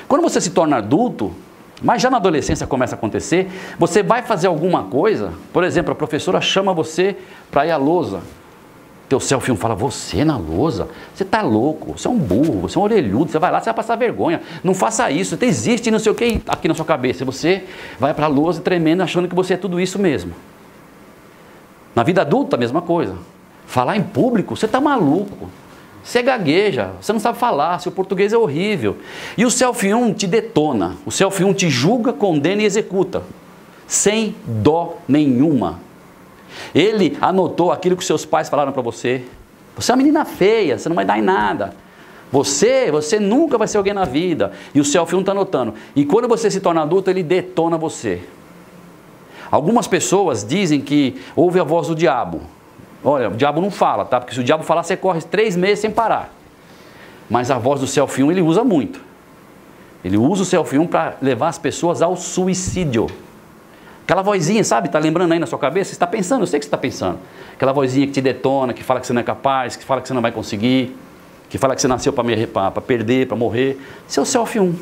Quando você se torna adulto, mas já na adolescência começa a acontecer, você vai fazer alguma coisa, por exemplo, a professora chama você para ir à lousa. Teu Self 1 fala, você na lousa? Você tá louco, você é um burro, você é um orelhudo, você vai lá, você vai passar vergonha. Não faça isso, existe não sei o que aqui na sua cabeça. Você vai para a lousa tremendo, achando que você é tudo isso mesmo. Na vida adulta, a mesma coisa. Falar em público, você tá maluco. Você gagueja, você não sabe falar, seu português é horrível. E o Self 1 te detona, o Self 1 te julga, condena e executa. Sem dó nenhuma. Ele anotou aquilo que seus pais falaram para você. Você é uma menina feia, você não vai dar em nada. Você nunca vai ser alguém na vida. E o Self 1 está notando. E quando você se torna adulto, ele detona você. Algumas pessoas dizem que ouve a voz do diabo. Olha, o diabo não fala, tá? Porque se o diabo falar, você corre 3 meses sem parar. Mas a voz do Self 1 ele usa muito. Ele usa o Self 1 para levar as pessoas ao suicídio. Aquela vozinha, sabe? Está lembrando aí na sua cabeça? Você está pensando, eu sei que você está pensando. Aquela vozinha que te detona, que fala que você não é capaz, que fala que você não vai conseguir, que fala que você nasceu para perder, para morrer. Seu Self 1.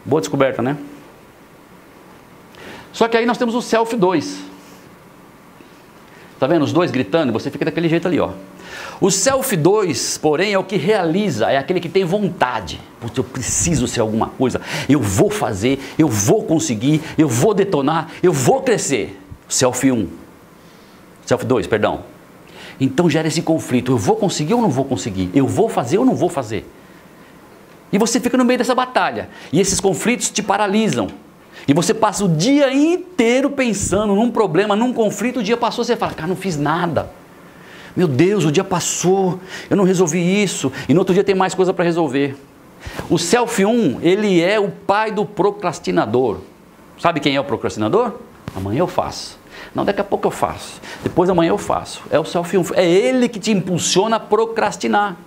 Boa descoberta, né? Só que aí nós temos o Self 2. Tá vendo? Os dois gritando e você fica daquele jeito ali, ó. O Self 2, porém, é o que realiza, é aquele que tem vontade. Putz, eu preciso ser alguma coisa, eu vou fazer, eu vou conseguir, eu vou detonar, eu vou crescer. Self 1. Self 2, perdão. Então gera esse conflito, eu vou conseguir ou não vou conseguir? Eu vou fazer ou não vou fazer? E você fica no meio dessa batalha. E esses conflitos te paralisam. E você passa o dia inteiro pensando num problema, num conflito, o dia passou, você fala, cara, não fiz nada. Meu Deus, o dia passou, eu não resolvi isso, e no outro dia tem mais coisa para resolver. O Self 1, ele é o pai do procrastinador. Sabe quem é o procrastinador? Amanhã eu faço. Não, daqui a pouco eu faço. Depois amanhã eu faço. É o Self 1. É ele que te impulsiona a procrastinar.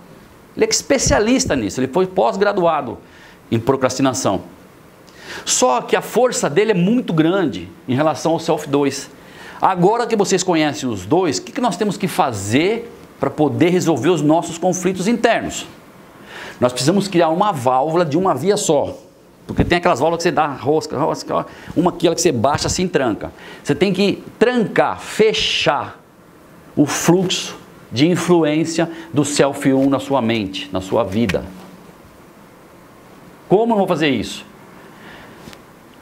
Ele é especialista nisso, ele foi pós-graduado em procrastinação. Só que a força dele é muito grande em relação ao Self 2. Agora que vocês conhecem os dois, o que nós temos que fazer para poder resolver os nossos conflitos internos? Nós precisamos criar uma válvula de uma via só. Porque tem aquelas válvulas que você dá rosca, uma aquela que você baixa assim tranca. Você tem que trancar, fechar o fluxo de influência do Self 1 na sua mente, na sua vida. Como eu vou fazer isso?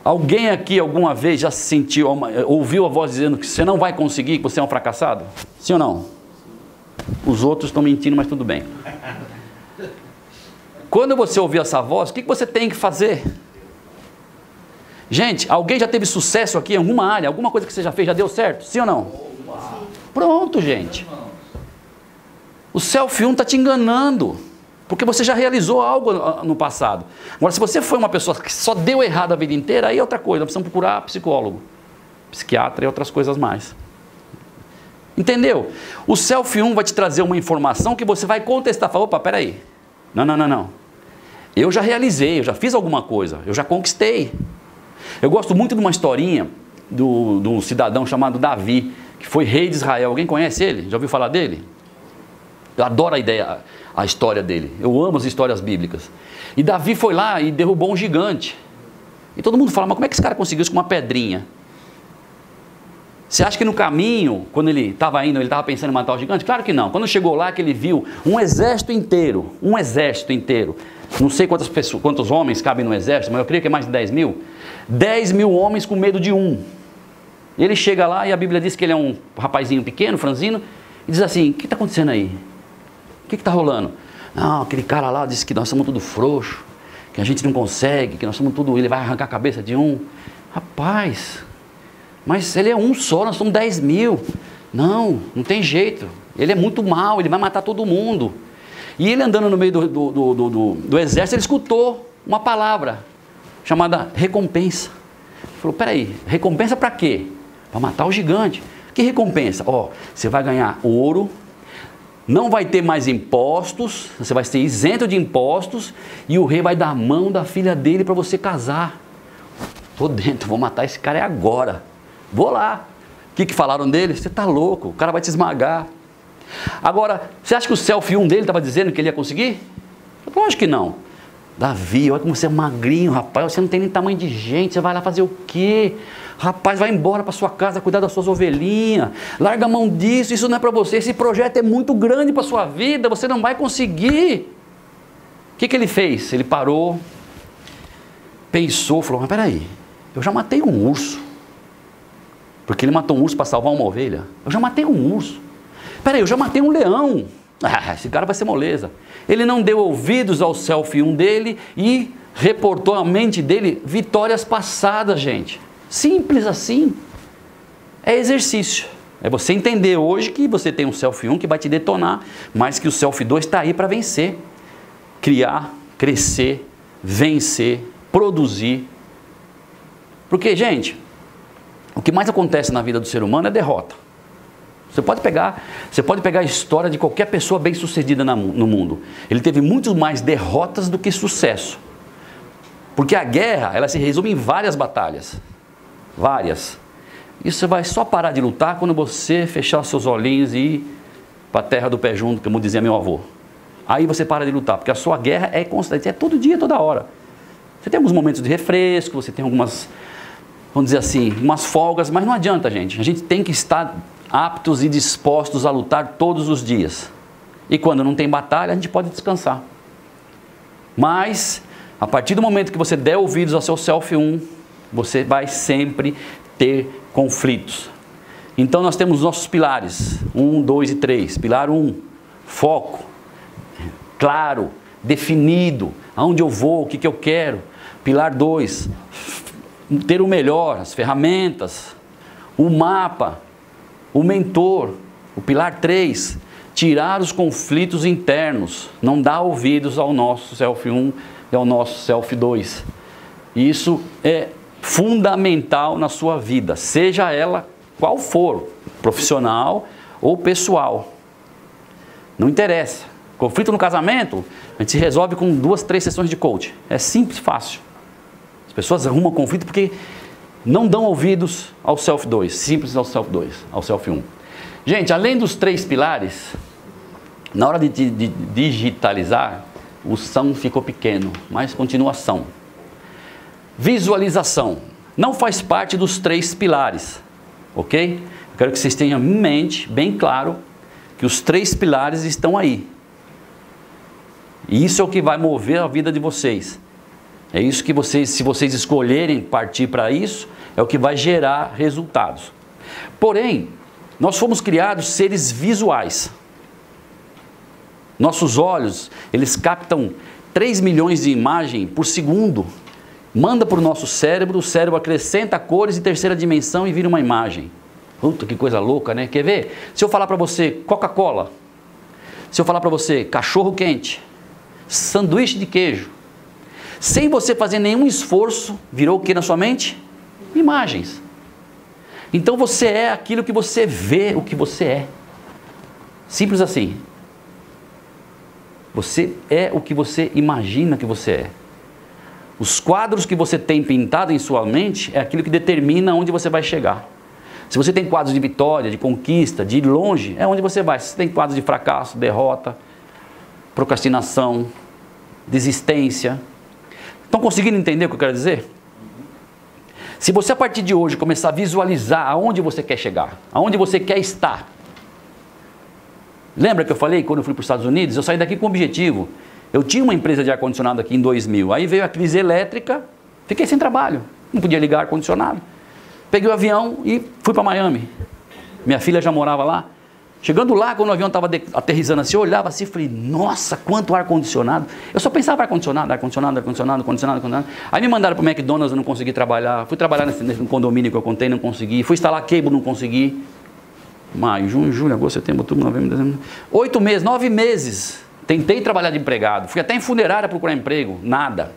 Alguém aqui alguma vez já se sentiu, ouviu a voz dizendo que você não vai conseguir, que você é um fracassado? Sim ou não? Os outros estão mentindo, mas tudo bem. Quando você ouvir essa voz, o que você tem que fazer? Gente, alguém já teve sucesso aqui em alguma área? Alguma coisa que você já fez já deu certo? Sim ou não? Pronto, gente. O Self 1 está te enganando. Porque você já realizou algo no passado. Agora, se você foi uma pessoa que só deu errado a vida inteira, aí é outra coisa. Nós precisamos procurar psicólogo, psiquiatra e outras coisas mais. Entendeu? O Self 1 vai te trazer uma informação que você vai contestar. Fala, opa, peraí. Não. Eu já realizei, eu já fiz alguma coisa, eu já conquistei. Eu gosto muito de uma historinha de um cidadão chamado Davi, que foi rei de Israel. Alguém conhece ele? Já ouviu falar dele? Eu adoro a história dele. Eu amo as histórias bíblicas. E Davi foi lá e derrubou um gigante. E todo mundo fala, mas como é que esse cara conseguiu isso com uma pedrinha? Você acha que no caminho, quando ele estava indo, ele estava pensando em matar o gigante? Claro que não. Quando chegou lá, que ele viu um exército inteiro, não sei quantos homens cabem no exército, mas eu creio que é mais de 10 mil. 10 mil homens com medo de um. Ele chega lá e a Bíblia diz que ele é um rapazinho pequeno, franzino, e diz assim, o que está acontecendo aí? O que está rolando? Não, aquele cara lá disse que nós somos tudo frouxo, que a gente não consegue, que nós somos tudo, ele vai arrancar a cabeça de um. Rapaz, mas ele é um só, nós somos 10 mil. Não tem jeito. Ele é muito mau, ele vai matar todo mundo. E ele andando no meio do exército, ele escutou uma palavra chamada recompensa. Ele falou, peraí, recompensa para quê? Para matar o gigante. Que recompensa? Você vai ganhar ouro, não vai ter mais impostos, você vai ser isento de impostos, e o rei vai dar a mão da filha dele para você casar. Estou dentro, vou matar esse cara agora. Vou lá. O que falaram dele? Você está louco, o cara vai te esmagar. Agora, você acha que o Self 1 dele estava dizendo que ele ia conseguir? Lógico que não. Davi, olha como você é magrinho, rapaz, você não tem nem tamanho de gente, você vai lá fazer o quê? Rapaz, vai embora para sua casa, cuidar das suas ovelhinhas, larga a mão disso, isso não é para você, esse projeto é muito grande para a sua vida, você não vai conseguir. O que ele fez? Ele parou, pensou, falou, mas peraí, eu já matei um urso, porque ele matou um urso para salvar uma ovelha, eu já matei um urso, peraí, eu já matei um leão, esse cara vai ser moleza. Ele não deu ouvidos ao Self 1 dele e reportou à mente dele vitórias passadas, gente. Simples assim. É exercício. É você entender hoje que você tem um Self 1 que vai te detonar, mas que o Self 2 está aí para vencer. Criar, crescer, vencer, produzir. Porque, gente, o que mais acontece na vida do ser humano é derrota. Você pode pegar a história de qualquer pessoa bem-sucedida no mundo. Ele teve muito mais derrotas do que sucesso. Porque a guerra, ela se resume em várias batalhas. Várias. Isso você vai só parar de lutar quando você fechar os seus olhinhos e ir para a terra do pé junto, como dizia meu avô. Aí você para de lutar, porque a sua guerra é constante, é todo dia, toda hora. Você tem alguns momentos de refresco, você tem algumas, vamos dizer assim, umas folgas, mas não adianta, gente. A gente tem que estar aptos e dispostos a lutar todos os dias. E quando não tem batalha, a gente pode descansar. Mas, a partir do momento que você der ouvidos ao seu Self 1, você vai sempre ter conflitos. Então nós temos nossos pilares, 1, 2 e 3. Pilar 1, foco, claro, definido, aonde eu vou, o que eu quero. Pilar 2, ter o melhor, as ferramentas, o mapa, o mentor. O pilar 3, tirar os conflitos internos, não dar ouvidos ao nosso Self 1 e ao nosso Self 2. Isso é fundamental na sua vida, seja ela qual for, profissional ou pessoal. Não interessa. Conflito no casamento, a gente se resolve com 2, 3 sessões de coach. É simples, fácil. As pessoas arrumam conflito porque não dão ouvidos ao Self 2, simples ao Self 2, ao Self 1. Gente, além dos 3 pilares, na hora de digitalizar, o são ficou pequeno, mas continua são. Visualização não faz parte dos 3 pilares, ok? Eu quero que vocês tenham em mente, bem claro, que os 3 pilares estão aí. E isso é o que vai mover a vida de vocês. É isso que vocês, se vocês escolherem partir para isso, é o que vai gerar resultados. Porém, nós fomos criados seres visuais. Nossos olhos, eles captam 3 milhões de imagens por segundo. Manda para o nosso cérebro, o cérebro acrescenta cores em terceira dimensão e vira uma imagem. Puta, que coisa louca, né? Quer ver? Se eu falar para você Coca-Cola, se eu falar para você cachorro quente, sanduíche de queijo, sem você fazer nenhum esforço, virou o que na sua mente? Imagens. Então você é aquilo que você vê, o que você é. Simples assim. Você é o que você imagina que você é. Os quadros que você tem pintado em sua mente é aquilo que determina onde você vai chegar. Se você tem quadros de vitória, de conquista, de ir longe, é onde você vai. Se você tem quadros de fracasso, derrota, procrastinação, desistência. Estão conseguindo entender o que eu quero dizer? Se você a partir de hoje começar a visualizar aonde você quer chegar, aonde você quer estar. Lembra que eu falei quando eu fui para os Estados Unidos? Eu saí daqui com um objetivo. Eu tinha uma empresa de ar-condicionado aqui em 2000. Aí veio a crise elétrica, fiquei sem trabalho. Não podia ligar ar-condicionado. Peguei o avião e fui para Miami. Minha filha já morava lá. Chegando lá, quando o avião estava aterrissando assim, eu olhava assim e falei, nossa, quanto ar-condicionado. Eu só pensava ar-condicionado, ar-condicionado, ar-condicionado, ar-condicionado, ar-condicionado. Aí me mandaram para o McDonald's, eu não consegui trabalhar. Fui trabalhar nesse condomínio que eu contei, não consegui. Fui instalar cable, não consegui. Maio, junho, julho, agosto, setembro, outubro, novembro, dezembro. 8 meses, 9 meses. Tentei trabalhar de empregado. Fui até em funerária procurar emprego. Nada.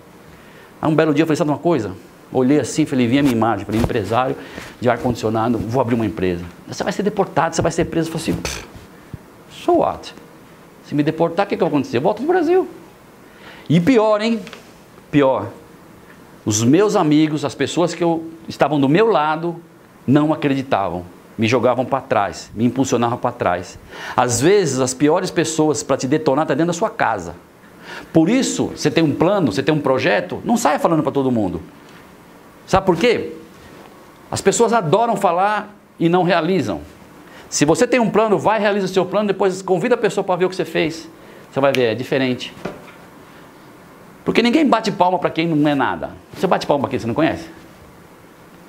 Aí um belo dia eu falei, sabe uma coisa? Olhei assim, falei, vi a minha imagem. Falei, empresário de ar-condicionado, vou abrir uma empresa. Você vai ser deportado, você vai ser preso. Eu falei assim, so what? Se me deportar, o que vai acontecer? Eu volto pro Brasil. E pior, hein? Pior. Os meus amigos, as pessoas que estavam do meu lado, não acreditavam. Me jogavam para trás, me impulsionavam para trás. Às vezes, as piores pessoas para te detonar estão dentro da sua casa. Por isso, você tem um plano, você tem um projeto, não saia falando para todo mundo. Sabe por quê? As pessoas adoram falar e não realizam. Se você tem um plano, vai, realiza o seu plano, depois convida a pessoa para ver o que você fez. Você vai ver, é diferente. Porque ninguém bate palma para quem não é nada. Você bate palma para quem você não conhece?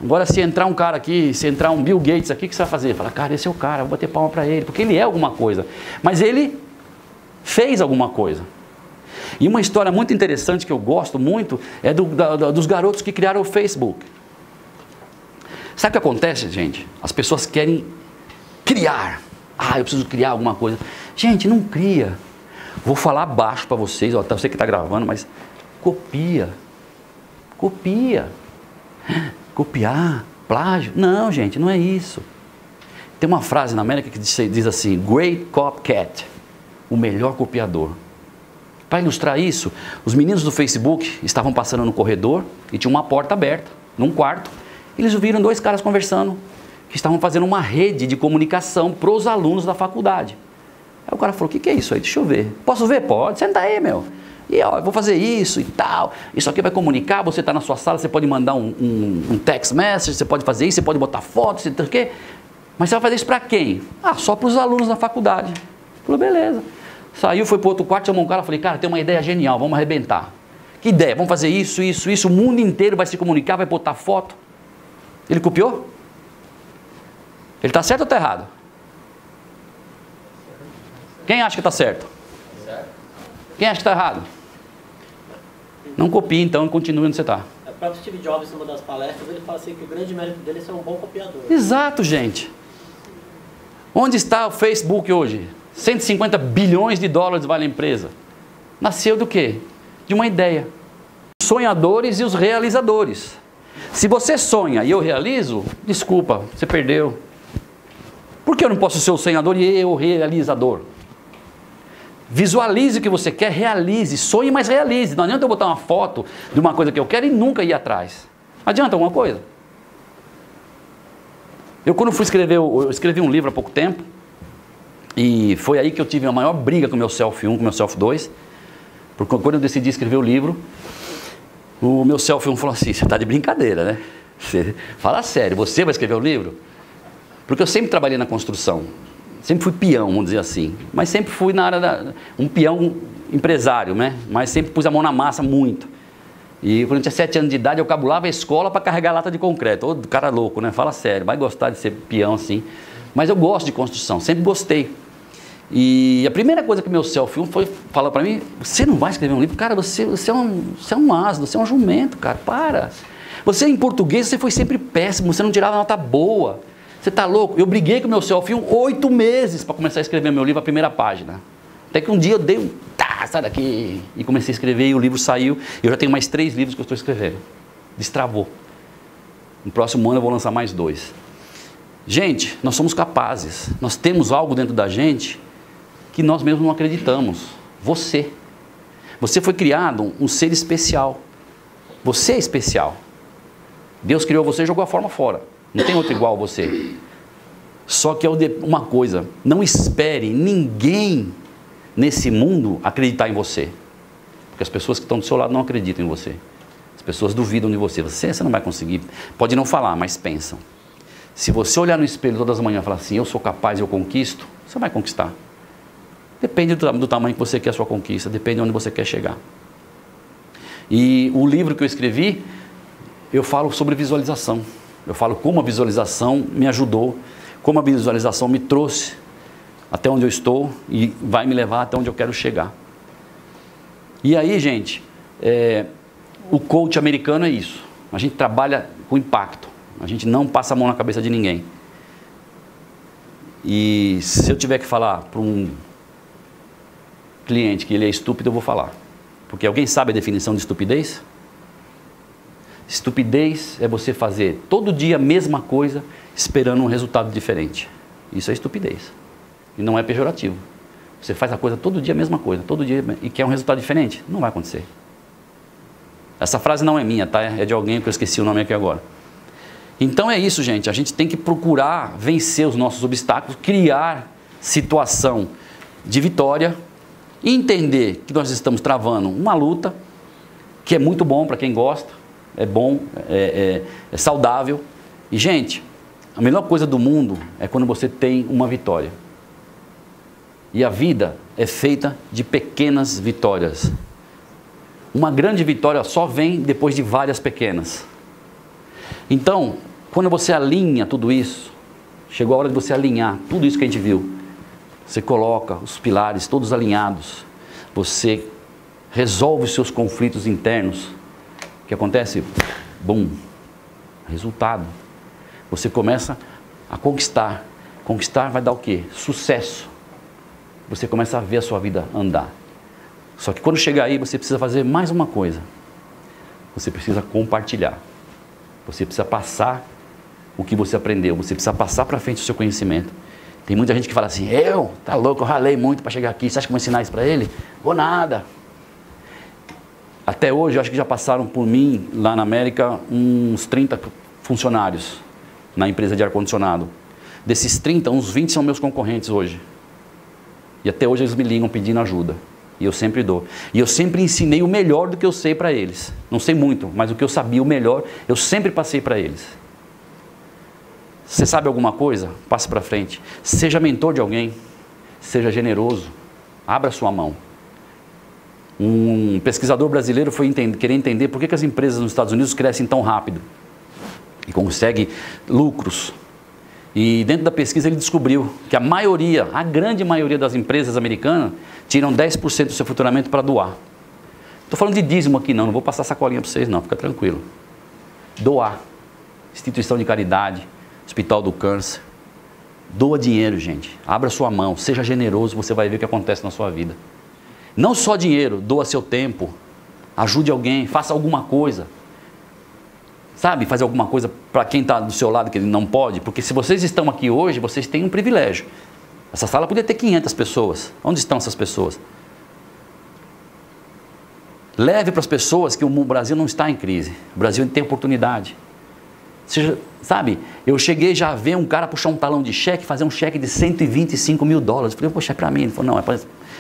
Agora, se entrar um cara aqui, se entrar um Bill Gates aqui, o que você vai fazer? Fala, cara, esse é o cara, vou bater palma para ele, porque ele é alguma coisa. Mas ele fez alguma coisa. E uma história muito interessante que eu gosto muito é dos garotos que criaram o Facebook. Sabe o que acontece, gente? As pessoas querem Criar. Ah, eu preciso criar alguma coisa. Gente, não cria. Vou falar baixo para vocês, ó, eu sei que está gravando, mas copia. Copia. Copiar, plágio. Não, gente, não é isso. Tem uma frase na América que diz assim, Great Copycat, o melhor copiador. Para ilustrar isso, os meninos do Facebook estavam passando no corredor e tinha uma porta aberta, num quarto. Eles viram dois caras conversando, que estavam fazendo uma rede de comunicação para os alunos da faculdade. Aí o cara falou, o que é isso aí? Deixa eu ver. Posso ver? Pode, senta aí, meu. E ó, eu vou fazer isso e tal. Isso aqui vai comunicar, você está na sua sala, você pode mandar um text message, você pode fazer isso, você pode botar fotos, você tem o quê? Mas você vai fazer isso para quem? Ah, só para os alunos da faculdade. Falou, beleza. Saiu, foi para o outro quarto, chamou um cara, falei, cara, tem uma ideia genial, vamos arrebentar. Que ideia? Vamos fazer isso, isso, isso, o mundo inteiro vai se comunicar, vai botar foto. Ele copiou? Ele está certo ou está errado? Quem acha que está certo? Quem acha que está errado? Não copie então e continue onde você está. O próprio Steve Jobs, em uma das palestras, ele fala assim que o grande mérito dele é ser um bom copiador. Exato, gente. Onde está o Facebook hoje? 150 bilhões de dólares vale a empresa. Nasceu do quê? De uma ideia. Os sonhadores e os realizadores. Se você sonha e eu realizo, desculpa, você perdeu. Por que eu não posso ser o sonhador e eu o realizador? Visualize o que você quer, realize, sonhe, mas realize. Não adianta eu botar uma foto de uma coisa que eu quero e nunca ir atrás. Adianta alguma coisa? Eu quando fui escrever, eu escrevi um livro há pouco tempo, e foi aí que eu tive a maior briga com o meu Self 1, com o meu Self 2, porque quando eu decidi escrever o livro, o meu Self 1 falou assim, você está de brincadeira, né? Você, fala sério, você vai escrever o livro? Porque eu sempre trabalhei na construção. Sempre fui peão, vamos dizer assim, mas sempre fui na área um peão empresário, né? Mas sempre pus a mão na massa muito. E quando eu tinha 7 anos de idade, eu cabulava a escola para carregar lata de concreto. Ô, cara louco, né? Fala sério, vai gostar de ser peão assim. Mas eu gosto de construção, sempre gostei. E a primeira coisa que meu Self foi falar para mim, você não vai escrever um livro? Cara, você é um asno, você é um jumento, cara, para. Você em português, você foi sempre péssimo, você não tirava nota boa. Você está louco? Eu briguei com o meu Self 8 meses para começar a escrever meu livro, a primeira página. Até que um dia eu dei um, sai daqui, e comecei a escrever e o livro saiu. Eu já tenho mais 3 livros que eu estou escrevendo. Destravou. No próximo ano eu vou lançar mais 2. Gente, nós somos capazes. Nós temos algo dentro da gente que nós mesmos não acreditamos. Você. Você foi criado um ser especial. Você é especial. Deus criou você e jogou a forma fora. Não tem outro igual a você. Só que uma coisa, não espere ninguém nesse mundo acreditar em você. Porque as pessoas que estão do seu lado não acreditam em você. As pessoas duvidam de você. Você não vai conseguir. Pode não falar, mas pensam. Se você olhar no espelho todas as manhãs e falar assim, eu sou capaz, eu conquisto, você vai conquistar. Depende do tamanho que você quer a sua conquista, depende de onde você quer chegar. E o livro que eu escrevi, eu falo sobre visualização. Eu falo como a visualização me ajudou, como a visualização me trouxe até onde eu estou e vai me levar até onde eu quero chegar. E aí, gente, o coach americano é isso. A gente trabalha com impacto. A gente não passa a mão na cabeça de ninguém. E se eu tiver que falar para um cliente que ele é estúpido, eu vou falar. Porque alguém sabe a definição de estupidez? Estupidez é você fazer todo dia a mesma coisa esperando um resultado diferente. Isso é estupidez. E não é pejorativo. Você faz a coisa todo dia a mesma coisa, todo dia, e quer um resultado diferente? Não vai acontecer. Essa frase não é minha, tá? É de alguém que eu esqueci o nome aqui agora. Então é isso, gente. A gente tem que procurar vencer os nossos obstáculos, criar situação de vitória, entender que nós estamos travando uma luta, que é muito bom para quem gosta, é bom, é saudável. E, gente, a melhor coisa do mundo é quando você tem uma vitória. E a vida é feita de pequenas vitórias. Uma grande vitória só vem depois de várias pequenas. Então, quando você alinha tudo isso, chegou a hora de você alinhar tudo isso que a gente viu. Você coloca os pilares todos alinhados. Você resolve os seus conflitos internos. O que acontece? Bum! Resultado. Você começa a conquistar. Conquistar vai dar o quê? Sucesso. Você começa a ver a sua vida andar. Só que quando chegar aí, você precisa fazer mais uma coisa. Você precisa compartilhar. Você precisa passar o que você aprendeu. Você precisa passar para frente o seu conhecimento. Tem muita gente que fala assim, tá louco, eu ralei muito para chegar aqui. Você acha que eu vou ensinar isso para ele? Vou nada. Até hoje, eu acho que já passaram por mim, lá na América, uns 30 funcionários na empresa de ar-condicionado. Desses 30, uns 20 são meus concorrentes hoje. E até hoje eles me ligam pedindo ajuda. E eu sempre dou. E eu sempre ensinei o melhor do que eu sei para eles. Não sei muito, mas o que eu sabia, o melhor, eu sempre passei para eles. Você sabe alguma coisa? Passe para frente. Seja mentor de alguém. Seja generoso. Abra sua mão. Um pesquisador brasileiro foi querer entender por que as empresas nos Estados Unidos crescem tão rápido. E conseguem lucros. E dentro da pesquisa ele descobriu que a grande maioria das empresas americanas tiram 10% do seu faturamento para doar. Estou falando de dízimo aqui não vou passar sacolinha para vocês não, fica tranquilo. Doar, instituição de caridade, hospital do câncer. Doa dinheiro, gente. Abra sua mão, seja generoso, você vai ver o que acontece na sua vida. Não só dinheiro, doa seu tempo, ajude alguém, faça alguma coisa. Sabe, fazer alguma coisa para quem está do seu lado que ele não pode, porque se vocês estão aqui hoje, vocês têm um privilégio. Essa sala poderia ter 500 pessoas. Onde estão essas pessoas? Leve para as pessoas que o Brasil não está em crise. O Brasil tem oportunidade. Sabe, eu cheguei já a ver um cara puxar um talão de cheque, fazer um cheque de 125 mil dólares. Eu falei, poxa, é para mim. Ele falou, não, é para o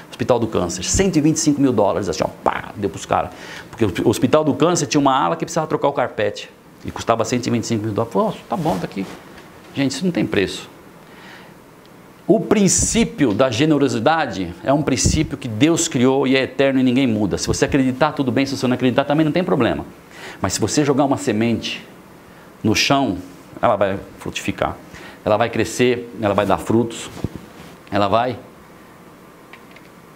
Hospital do Câncer. 125 mil dólares, assim, ó, pá, deu para os caras. Porque o Hospital do Câncer tinha uma ala que precisava trocar o carpete. E custava 125 mil dólares. Falei, tá bom, tá aqui. Gente, isso não tem preço. O princípio da generosidade é um princípio que Deus criou e é eterno e ninguém muda. Se você acreditar, tudo bem. Se você não acreditar, também não tem problema. Mas se você jogar uma semente no chão, ela vai frutificar. Ela vai crescer, ela vai dar frutos. Ela vai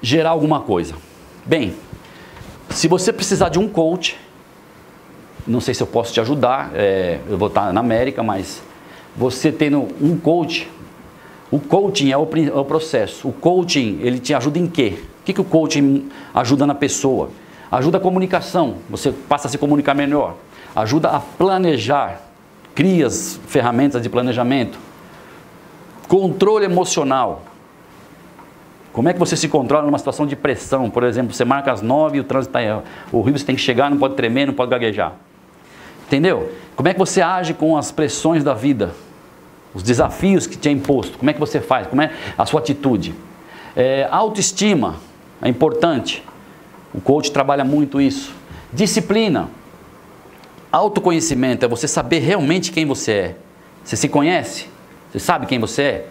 gerar alguma coisa. Bem, se você precisar de um coach, não sei se eu posso te ajudar, eu vou estar na América, mas você tendo um coach, o coaching é o processo. O coaching, ele te ajuda em quê? O que o coaching ajuda na pessoa? Ajuda a comunicação, você passa a se comunicar melhor. Ajuda a planejar, cria as ferramentas de planejamento. Controle emocional. Como é que você se controla numa situação de pressão? Por exemplo, você marca às 9 e o trânsito está horrível, você tem que chegar, não pode tremer, não pode gaguejar. Entendeu? Como é que você age com as pressões da vida? Os desafios que te é imposto. Como é que você faz? Como é a sua atitude? Autoestima é importante. O coach trabalha muito isso. Disciplina. Autoconhecimento é você saber realmente quem você é. Você se conhece? Você sabe quem você é?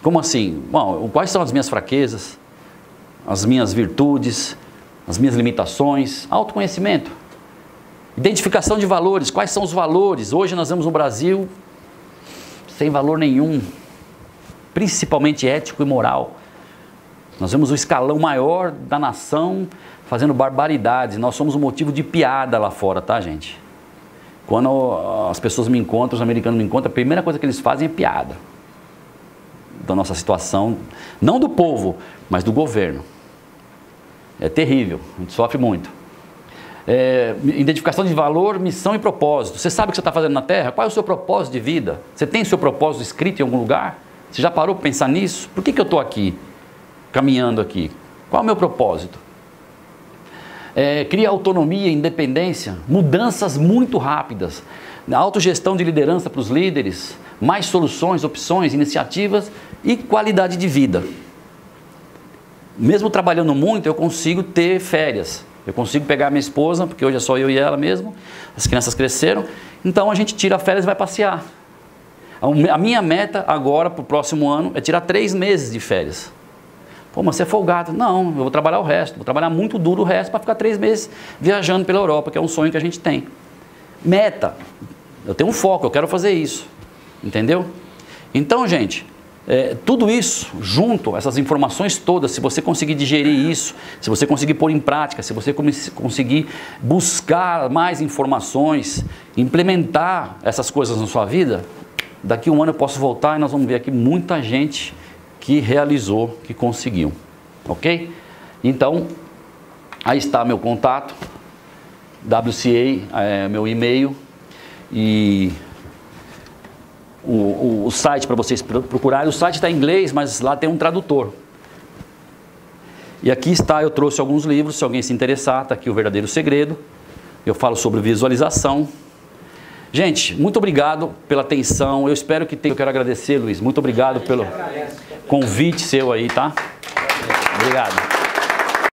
Como assim? Bom, quais são as minhas fraquezas? As minhas virtudes? As minhas limitações? Autoconhecimento. Identificação de valores. Quais são os valores? Hoje nós vemos no Brasil sem valor nenhum, principalmente ético e moral. Nós vemos o escalão maior da nação fazendo barbaridades. Nós somos um motivo de piada lá fora, tá, gente? Quando as pessoas me encontram, os americanos me encontram, a primeira coisa que eles fazem é piada da nossa situação, não do povo, mas do governo. É terrível, a gente sofre muito. Identificação de valor, missão e propósito. Você sabe o que você está fazendo na Terra? Qual é o seu propósito de vida? Você tem o seu propósito escrito em algum lugar? Você já parou para pensar nisso? Por que eu estou aqui, caminhando aqui? Qual é o meu propósito? Cria autonomia, independência, mudanças muito rápidas, autogestão de liderança para os líderes, mais soluções, opções, iniciativas e qualidade de vida. Mesmo trabalhando muito, eu consigo ter férias. Eu consigo pegar a minha esposa, porque hoje é só eu e ela mesmo, as crianças cresceram, então a gente tira férias e vai passear. A minha meta agora, para o próximo ano, é tirar 3 meses de férias. Pô, mas você é folgado. Não, eu vou trabalhar o resto, vou trabalhar muito duro o resto para ficar 3 meses viajando pela Europa, que é um sonho que a gente tem. Meta, eu tenho um foco, eu quero fazer isso, entendeu? Então, gente, tudo isso junto, essas informações todas, se você conseguir digerir isso, se você conseguir pôr em prática, se você conseguir buscar mais informações, implementar essas coisas na sua vida, daqui a um ano eu posso voltar e nós vamos ver aqui muita gente que realizou, que conseguiu, ok? Então, aí está meu contato, WCA, meu e-mail e o site para vocês procurarem. O site está em inglês, mas lá tem um tradutor. E aqui está, eu trouxe alguns livros, se alguém se interessar, está aqui O Verdadeiro Segredo. Eu falo sobre visualização. Gente, muito obrigado pela atenção. Eu espero que tenha. Eu quero agradecer, Luiz. Muito obrigado pelo convite seu aí, tá? Obrigado.